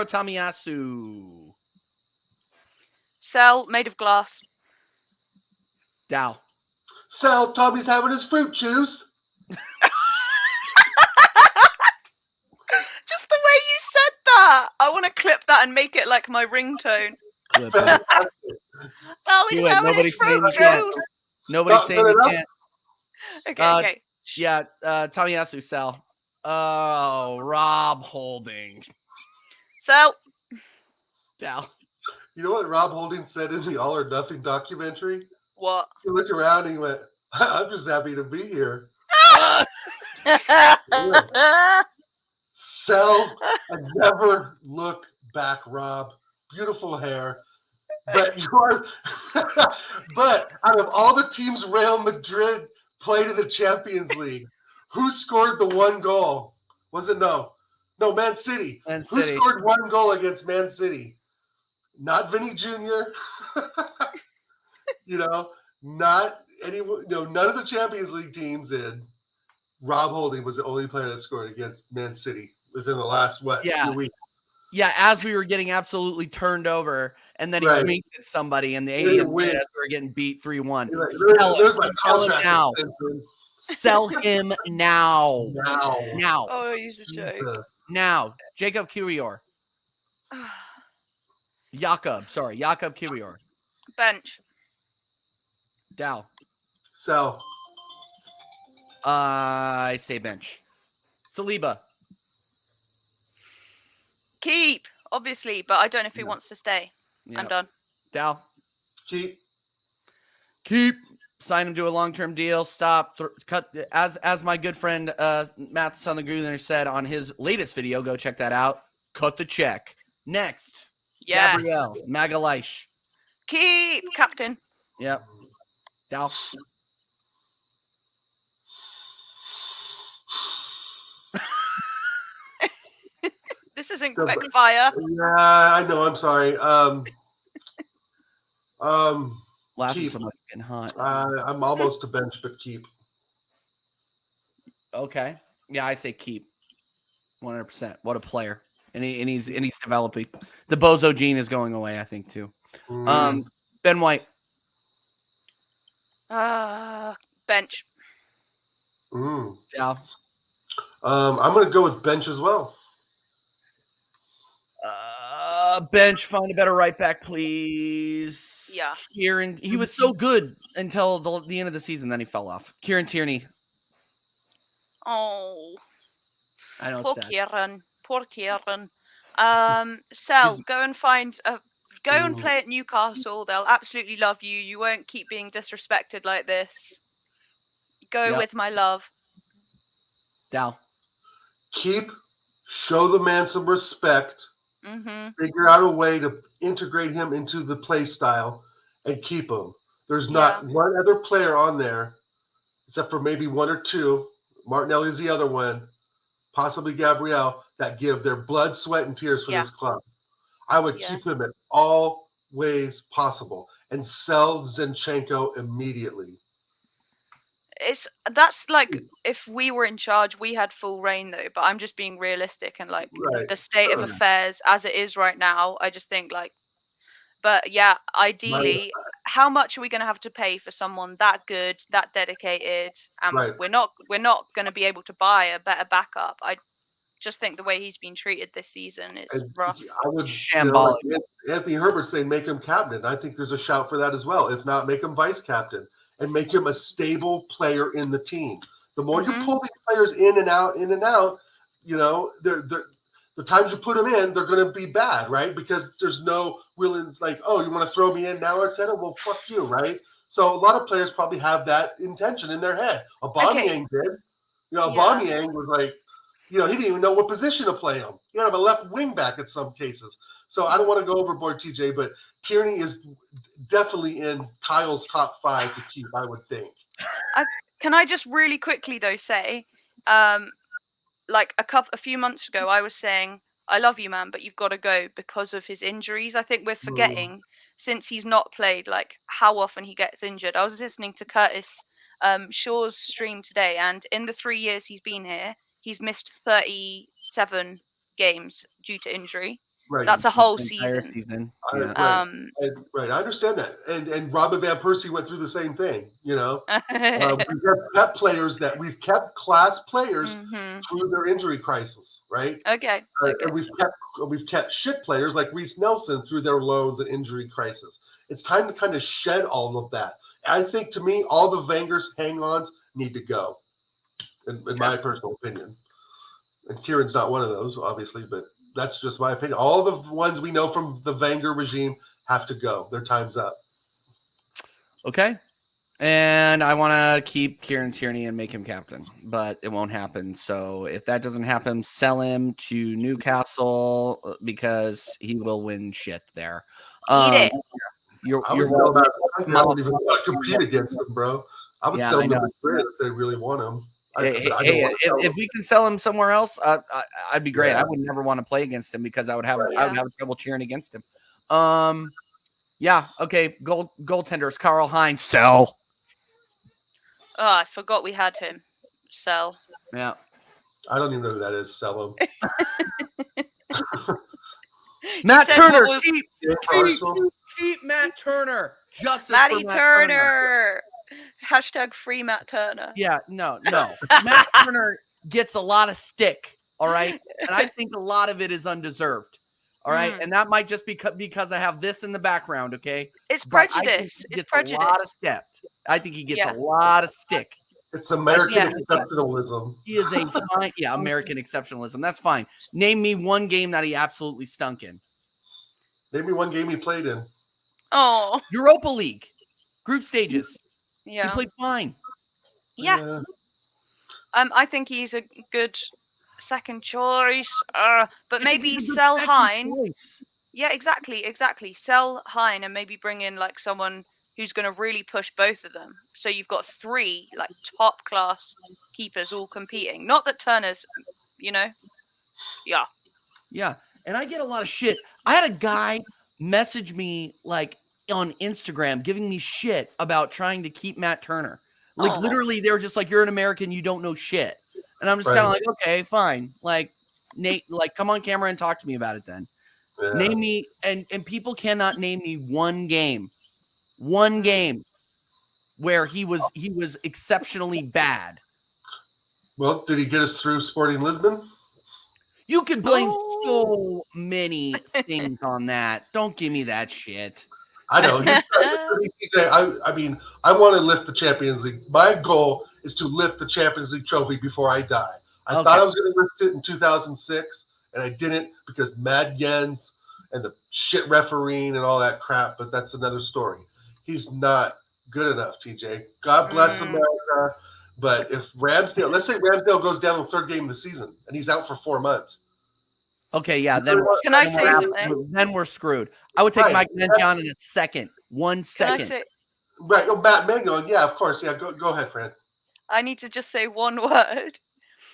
Tamiyasu. Cell made of glass. Dow. Tommy's having his fruit juice. Just the way you said that. I want to clip that and make it like my ringtone. Clip it. Oh, Do he's it. having Nobody's his fruit saying chat. juice. Nobody's saying Good the enough. chant. Okay. Yeah, Tamiyasu, Sal. Oh, Rob Holding. Cell. Dow. You know what Rob Holding said in the All or Nothing documentary? What? He looked around and he went, I'm just happy to be here. Sell and never look back, Rob. Beautiful hair. But you are but out of all the teams Real Madrid played in the Champions League, who scored the one goal? Was it no, Man City. Man Who City. scored one goal against Man City? Not Vinny Jr. Not anyone. None of the Champions League teams did. Rob Holding was the only player that scored against Man City within the last few weeks. Yeah, as we were getting absolutely turned over, and then he Right. winked at somebody in the Yeah, 80th wink. minute as we were getting beat 3-1. You're like, Sell there's him. my Sell him contract now. extension. Sell him now. Now. Now. Oh, he's a joke. Jesus. Now. Jacob Kiwior. Jakob Kiwior. Bench. Dow. Sell. I say bench. Saliba. Keep, obviously, but I don't know if he wants to stay. I'm Yep. done. Dow. Keep. Sign him to a long-term deal. Stop. Cut. As my good friend Matt Sundegruner said on his latest video, go check that out. Cut the check. Next. Yes. Gabrielle Magalhaes. Keep, captain. Yep. Dow. This isn't Go quick fire. Yeah, I know. I'm sorry. Laughing Keep. so much getting hot. I'm almost to bench, but keep. Okay. Yeah, I say keep. 100%. What a player. And he's developing. The bozo gene is going away, I think, too. Ben White. Bench. Dow. I'm going to go with bench as well. Bench, find a better right back, please. Yeah. Kieran, he was so good until the end of the season, then he fell off. Kieran Tierney. Oh, I know poor it's sad. Kieran. Poor Kieran. Sell. Go and find a. Go and play at Newcastle. They'll absolutely love you. You won't keep being disrespected like this. Go with my love. Dow. Keep. Show the man some respect. Figure out a way to integrate him into the play style and keep him. There's not one other player on there, except for maybe one or two. Martinelli is the other one, possibly Gabrielle, that give their blood, sweat, and tears for this club. I would keep him at all ways possible and sell Zinchenko immediately. That's like if we were in charge, we had full reign though. But I'm just being realistic and like the state of affairs as it is right now. I just think like, but yeah, ideally, how much are we going to have to pay for someone that good, that dedicated? We're not going to be able to buy a better backup. I just think the way he's been treated this season is rough. I would shambolic. Anthony Herbert saying make him captain. I think there's a shout for that as well. If not, make him vice captain and make him a stable player in the team. The more you pull these players in and out, you know, the times you put them in, they're going to be bad, right? Because there's no willing, like, oh, you want to throw me in now, Arteta? Well, fuck you, right? So a lot of players probably have that intention in their head. Aubameyang did. You know, Aubameyang was like, you know, he didn't even know what position to play him. He had a left wing back in some cases. So I don't want to go overboard, TJ, but Tierney is definitely in Kyle's top 5 to keep, I would think. Can I just really quickly though say, like a few months ago, I was saying, I love you, man, but you've got to go because of his injuries. I think we're forgetting since he's not played, like how often he gets injured. I was listening to Curtis Shaw's stream today, and in the 3 years he's been here, he's missed 37 games due to injury. Right. That's a whole season. Right. I understand that. And Robin Van Persie went through the same thing, you know. We've kept class players through their injury crisis, right? Okay. And we've kept shit players like Reece Nelson through their loans and injury crisis. It's time to kind of shed all of that. I think, to me, all the Wenger's hang-ons need to go, in my personal opinion. And Kieran's not one of those, obviously, but that's just my opinion. All the ones we know from the Wenger regime have to go. Their time's up. Okay. And I want to keep Kieran Tierney and make him captain, but it won't happen. So if that doesn't happen, sell him to Newcastle because he will win shit there. Eat it. I would don't even want to compete against him, bro. I would sell him to Madrid if they really want him. If we can sell him somewhere else, I'd be great. Yeah. I would never want to play against him because I would have trouble cheering against him. Yeah. Okay. Goaltenders. Karl Heinz. Sell. Oh, I forgot we had him. Sell. Yeah. I don't even know who that is. Sell him. Matt said Turner, what was- keep Matt Turner. Justice Matty for Matt Turner. Turner. Hashtag free Matt Turner. Yeah, no. Matt Turner gets a lot of stick, all right? And I think a lot of it is undeserved, all right? And that might just be because I have this in the background, okay? It's But I think prejudice. he It's gets a lot of prejudice. stick. I think he gets Yeah. a lot of stick. It's American Yeah. exceptionalism. He is a fine, American exceptionalism. That's fine. Name me one game that he absolutely stunk in. Name me one game he played in. Oh, Europa League, group stages. He yeah. played fine. Yeah. I think he's a good second choice. But maybe He's a good sell second Hein. choice. Yeah, exactly. Sell Hein and maybe bring in like someone who's going to really push both of them. So you've got 3 like top class keepers all competing. Not that Turner's, yeah. Yeah, and I get a lot of shit. I had a guy message me like on Instagram giving me shit about trying to keep Matt Turner. Like literally, they were just like, "You're an American, you don't know shit," and I'm just kind of like, "Okay, fine." Like Nate, like come on camera and talk to me about it then. Yeah. Name me, and people cannot name me one game where he was exceptionally bad. Well, did he get us through Sporting Lisbon? You could blame so many things on that. Don't give me that shit. I know. I mean, I want to lift the Champions League. My goal is to lift the Champions League trophy before I die. I thought I was going to lift it in 2006, and I didn't because Mad Jens and the shit refereeing and all that crap, but that's another story. He's not good enough, TJ. God bless America. But if Ramsdale, let's say Ramsdale goes down in the 3rd game of the season, and he's out for 4 months. Okay, yeah. Then Can I say something? Then we're screwed. I would take Mike Menjon in a second. 1 second. Right. Oh, Matt Mango. Yeah, of course. Yeah, go ahead, Fran. I need to just say one word.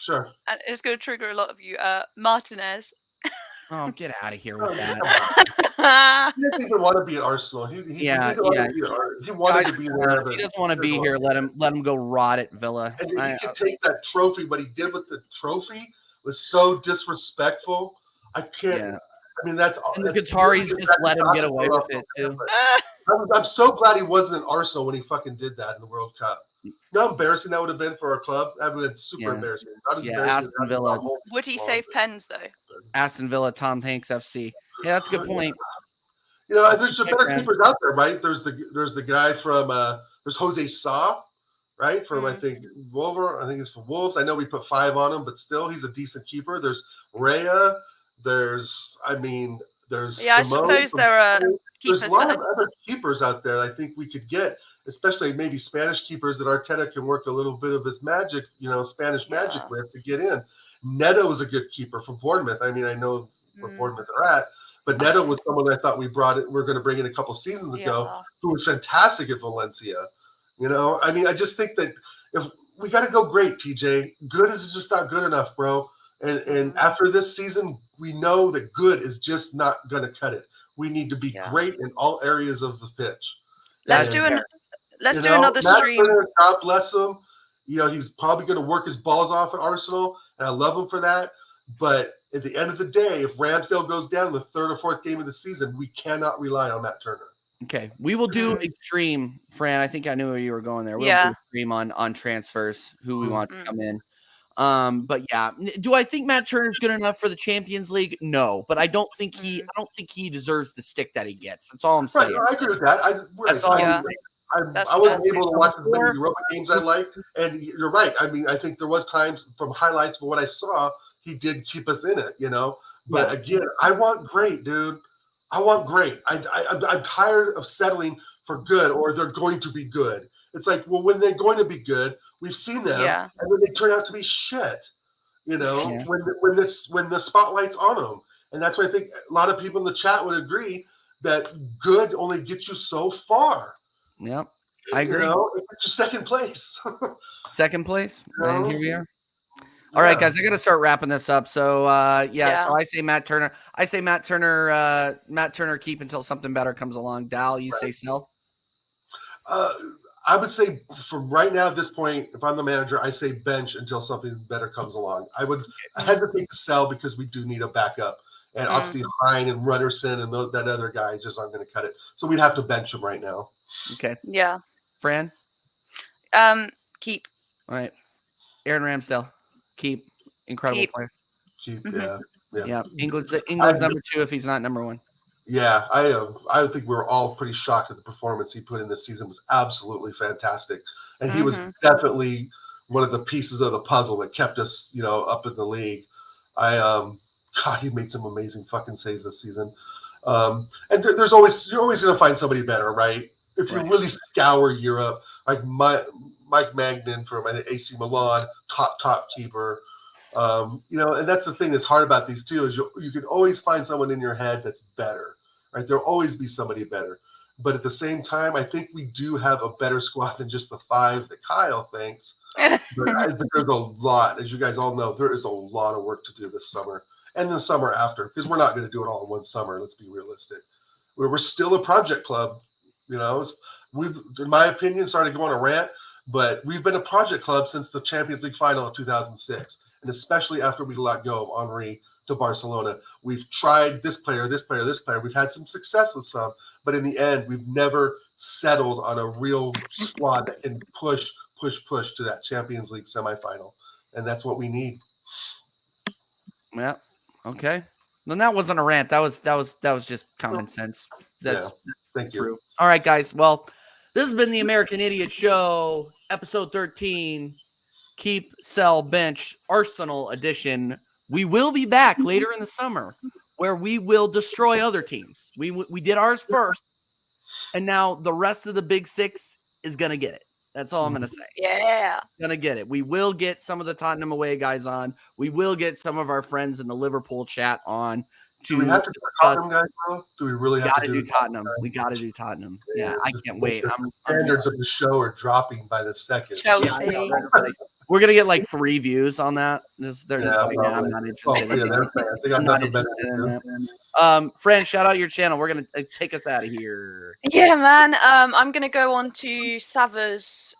Sure. And it's going to trigger a lot of you. Martinez. Oh, get out of here with that. He doesn't even want to be at Arsenal. He wanted to be there. If he doesn't want to be here, let him go rot at Villa. And he can take that trophy. What he did with the trophy was so disrespectful. I can't. Yeah. I mean, that's the Qataris just let him get away with it too. I'm so glad he wasn't in Arsenal when he fucking did that in the World Cup. You know how embarrassing that would have been for our club? That would have been super embarrassing. Not as embarrassing Aston Villa. Would he save pens though? Aston Villa, Tom Hanks FC. Yeah, that's a good point. You know, there's better keepers out there, right? There's the guy from there's Jose Sa, right? From I think Wolver. I think it's from Wolves. I know we put 5 on him, but still he's a decent keeper. There's Rhea. There's Simone I suppose there are keepers. There's a lot of other keepers out there I think we could get, especially maybe Spanish keepers that Arteta can work a little bit of his magic, Spanish magic with to get in. Neto was a good keeper from Bournemouth. I mean, I know where Bournemouth are at, but Neto was someone I thought we're going to bring in a couple seasons ago, who was fantastic at Valencia. I mean, I just think that if we got to go great, TJ, good is just not good enough, bro. And after this season, we know that good is just not going to cut it. We need to be great in all areas of the pitch. Let's do another stream. God bless him. He's probably going to work his balls off at Arsenal, and I love him for that. But at the end of the day, if Ramsdale goes down in the 3rd or 4th game of the season, we cannot rely on Matt Turner. Okay, we will do extreme, Fran. I think I knew where you were going there. We'll do extreme on transfers, who we want to come in. But yeah, do I think Matt Turner is good enough for the Champions League? No, but I don't think he deserves the stick that he gets. That's all I'm saying. Right, I agree with that. That's all I'm saying. I wasn't able to watch as many Europa games I like, and you're right. I mean, I think there was times from highlights, but what I saw, he did keep us in it, But again, I want great, dude. I want great. I'm tired of settling for good, or they're going to be good. It's like, well, when they're going to be good, we've seen them, and then they turn out to be shit. When the spotlight's on them, and that's why I think a lot of people in the chat would agree that good only gets you so far. Yep, I agree. It's just second place. Second place, and here we are. All right, guys, I got to start wrapping this up. So, so I say Matt Turner. Matt Turner keep until something better comes along. Dal, you say sell? I would say from right now at this point, if I'm the manager, I say bench until something better comes along. I would hesitate to sell because we do need a backup. And obviously Hine and Runderson and that other guy just aren't going to cut it. So we'd have to bench him right now. Okay. Yeah. Fran? Keep. All right. Aaron Ramsdale. Keep. Incredible Keep. player. Keep, Mhm. Yeah. England's number 2 if he's not number 1. Yeah, I think we were all pretty shocked at the performance he put in this season. It was absolutely fantastic. And he was definitely one of the pieces of the puzzle that kept us, up in the league. God, he made some amazing fucking saves this season. And you're always going to find somebody better, right? If you really scour Europe, like Mike Magnan from AC Milan, top keeper. And that's the thing that's hard about these two is you can always find someone in your head that's better, right? There'll always be somebody better. But at the same time, I think we do have a better squad than just the 5 that Kyle thinks. But I think there's a lot, as you guys all know, there is a lot of work to do this summer and the summer after, because we're not going to do it all in one summer. Let's be realistic. We're still a project club. We've, in my opinion, started going a rant, but we've been a project club since the Champions League final of 2006. And especially after we let go of Henry to Barcelona. We've tried this player. We've had some success with some, but in the end, we've never settled on a real squad that can push to that Champions League semifinal. And that's what we need. Yeah. Okay. Then that wasn't a rant. That was just common sense. That's Thank you. true. All right, guys. Well, this has been the American Idiot Show, episode 13. Keep, sell, bench, Arsenal edition. We will be back later in the summer where we will destroy other teams. We did ours first, and now the rest of the big 6 is going to get it. That's all I'm going to say. Yeah. Going to get it. We will get some of the Tottenham away guys on. We will get some of our friends in the Liverpool chat on. Do we have to do Tottenham guys, bro? Do we really have to do Tottenham? We got to do Tottenham. Yeah, I can't wait. Standards of the show are dropping by the second. Chelsea. Yeah, we're gonna get like 3 views on that. They're just like, nah, I'm not interested. I'm not interested in that. Fran, shout out your channel. We're gonna take us out of here. Yeah, man. I'm gonna go on to Sava's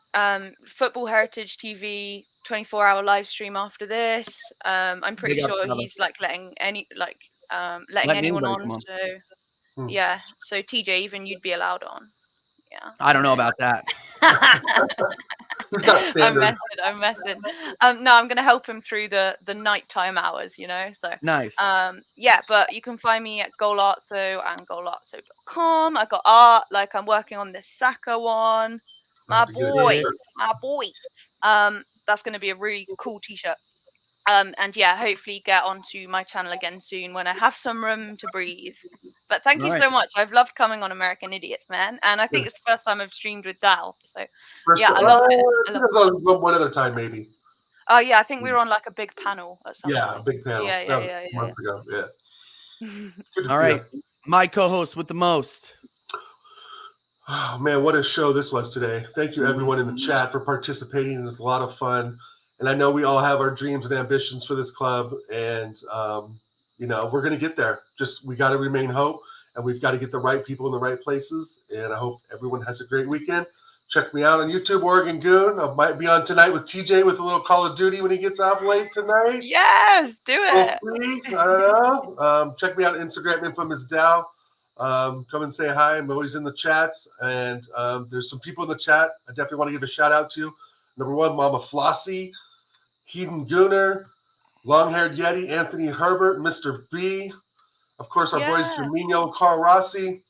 Football Heritage TV 24-hour live stream after this. I'm pretty sure he's like letting anyone on. So yeah. So TJ, even you'd be allowed on. Yeah. I don't know about that. I'm messing. No, I'm gonna help him through the nighttime hours, So nice. Yeah, but you can find me at Goalartso and goalartso.com. I got art, like I'm working on this Saka one. My boy. That's gonna be a really cool t-shirt. And yeah, hopefully get onto my channel again soon when I have some room to breathe. But thank you so much. I've loved coming on American Idiots, man. And I think it's the first time I've streamed with Dal. So yeah, I love it. One other time, maybe. Oh yeah, I think we were on like a big panel at some point. A big panel. Yeah. Months ago. All right. My co-host with the most. Oh man, what a show this was today. Thank you everyone in the chat for participating. It was a lot of fun. And I know we all have our dreams and ambitions for this club, and we're going to get there. Just we got to remain hope, and we've got to get the right people in the right places. And I hope everyone has a great weekend. Check me out on YouTube, Oregon Goon. I might be on tonight with TJ with a little Call of Duty when he gets off late tonight. Yes, do it. We'll see. I don't know. Check me out on Instagram, Infamous Dow. Come and say hi. I'm always in the chats, and there's some people in the chat I definitely want to give a shout out to. Number 1, Mama Flossie. Heaton Gooner, Long-Haired Yeti, Anthony Herbert, Mr. B. Of course, our boys, Jerminho, Carl Rossi.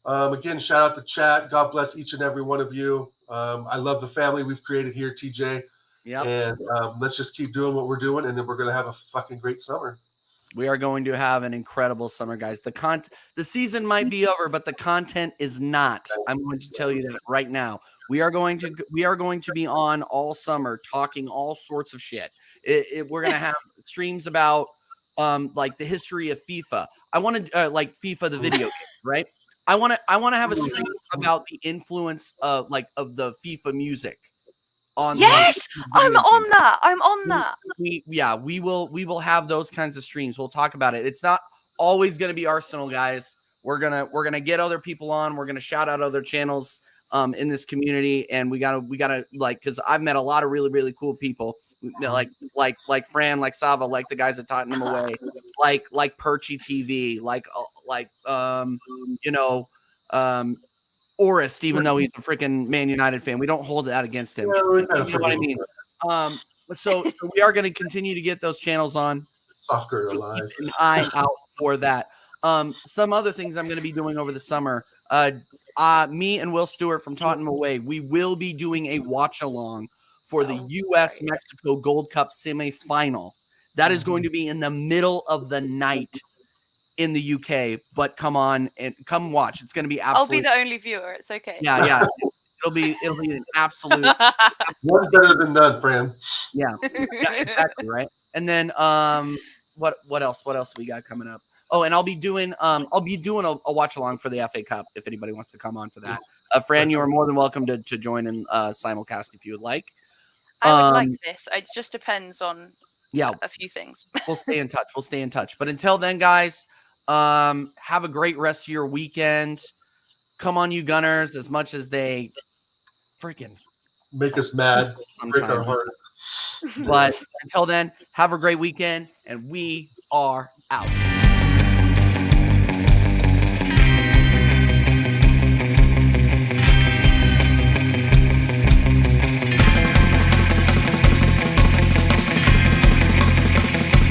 Again, shout out the chat. God bless each and every one of you. I love the family we've created here, TJ. Yeah. And let's just keep doing what we're doing, and then we're going to have a fucking great summer. We are going to have an incredible summer, guys. The season might be over, but the content is not. I'm going to tell you that right now. We are going to be on all summer talking all sorts of shit. We're going to have streams about like the history of FIFA. I want to like FIFA the video game, right? I want to have a stream about the influence of the FIFA music. Yes, I'm on that. We will have those kinds of streams. We'll talk about it. It's not always going to be Arsenal, guys. We're gonna get other people on. We're gonna shout out other channels in this community, and we gotta like, because I've met a lot of really, really cool people like Fran, like Sava, like the guys at Tottenham Away, like Perchy TV, Orist, even though he's a freaking Man United fan. We don't hold that against him. Yeah, You know what I mean? So we are going to continue to get those channels on. Soccer alive. Keep an eye out for that. Some other things I'm going to be doing over the summer. Me and Will Stewart from Tottenham Away, we will be doing a watch along for the U.S. Mexico Gold Cup semifinal. That is going to be in the middle of the night in the UK, but come on and come watch. It's going to be absolutely. I'll be the only viewer. It's okay. Yeah. It'll be an absolute. One's better than none, Fran. Yeah, exactly right. And then what else? What else we got coming up? Oh, and I'll be doing a watch along for the FA Cup if anybody wants to come on for that. Fran, you are more than welcome to join in simulcast if you would like. I would like this. It just depends on a few things. We'll stay in touch. But until then, guys, have a great rest of your weekend. Come on, you Gunners, as much as they freaking make us mad, break our heart. But until then, have a great weekend, and we are out.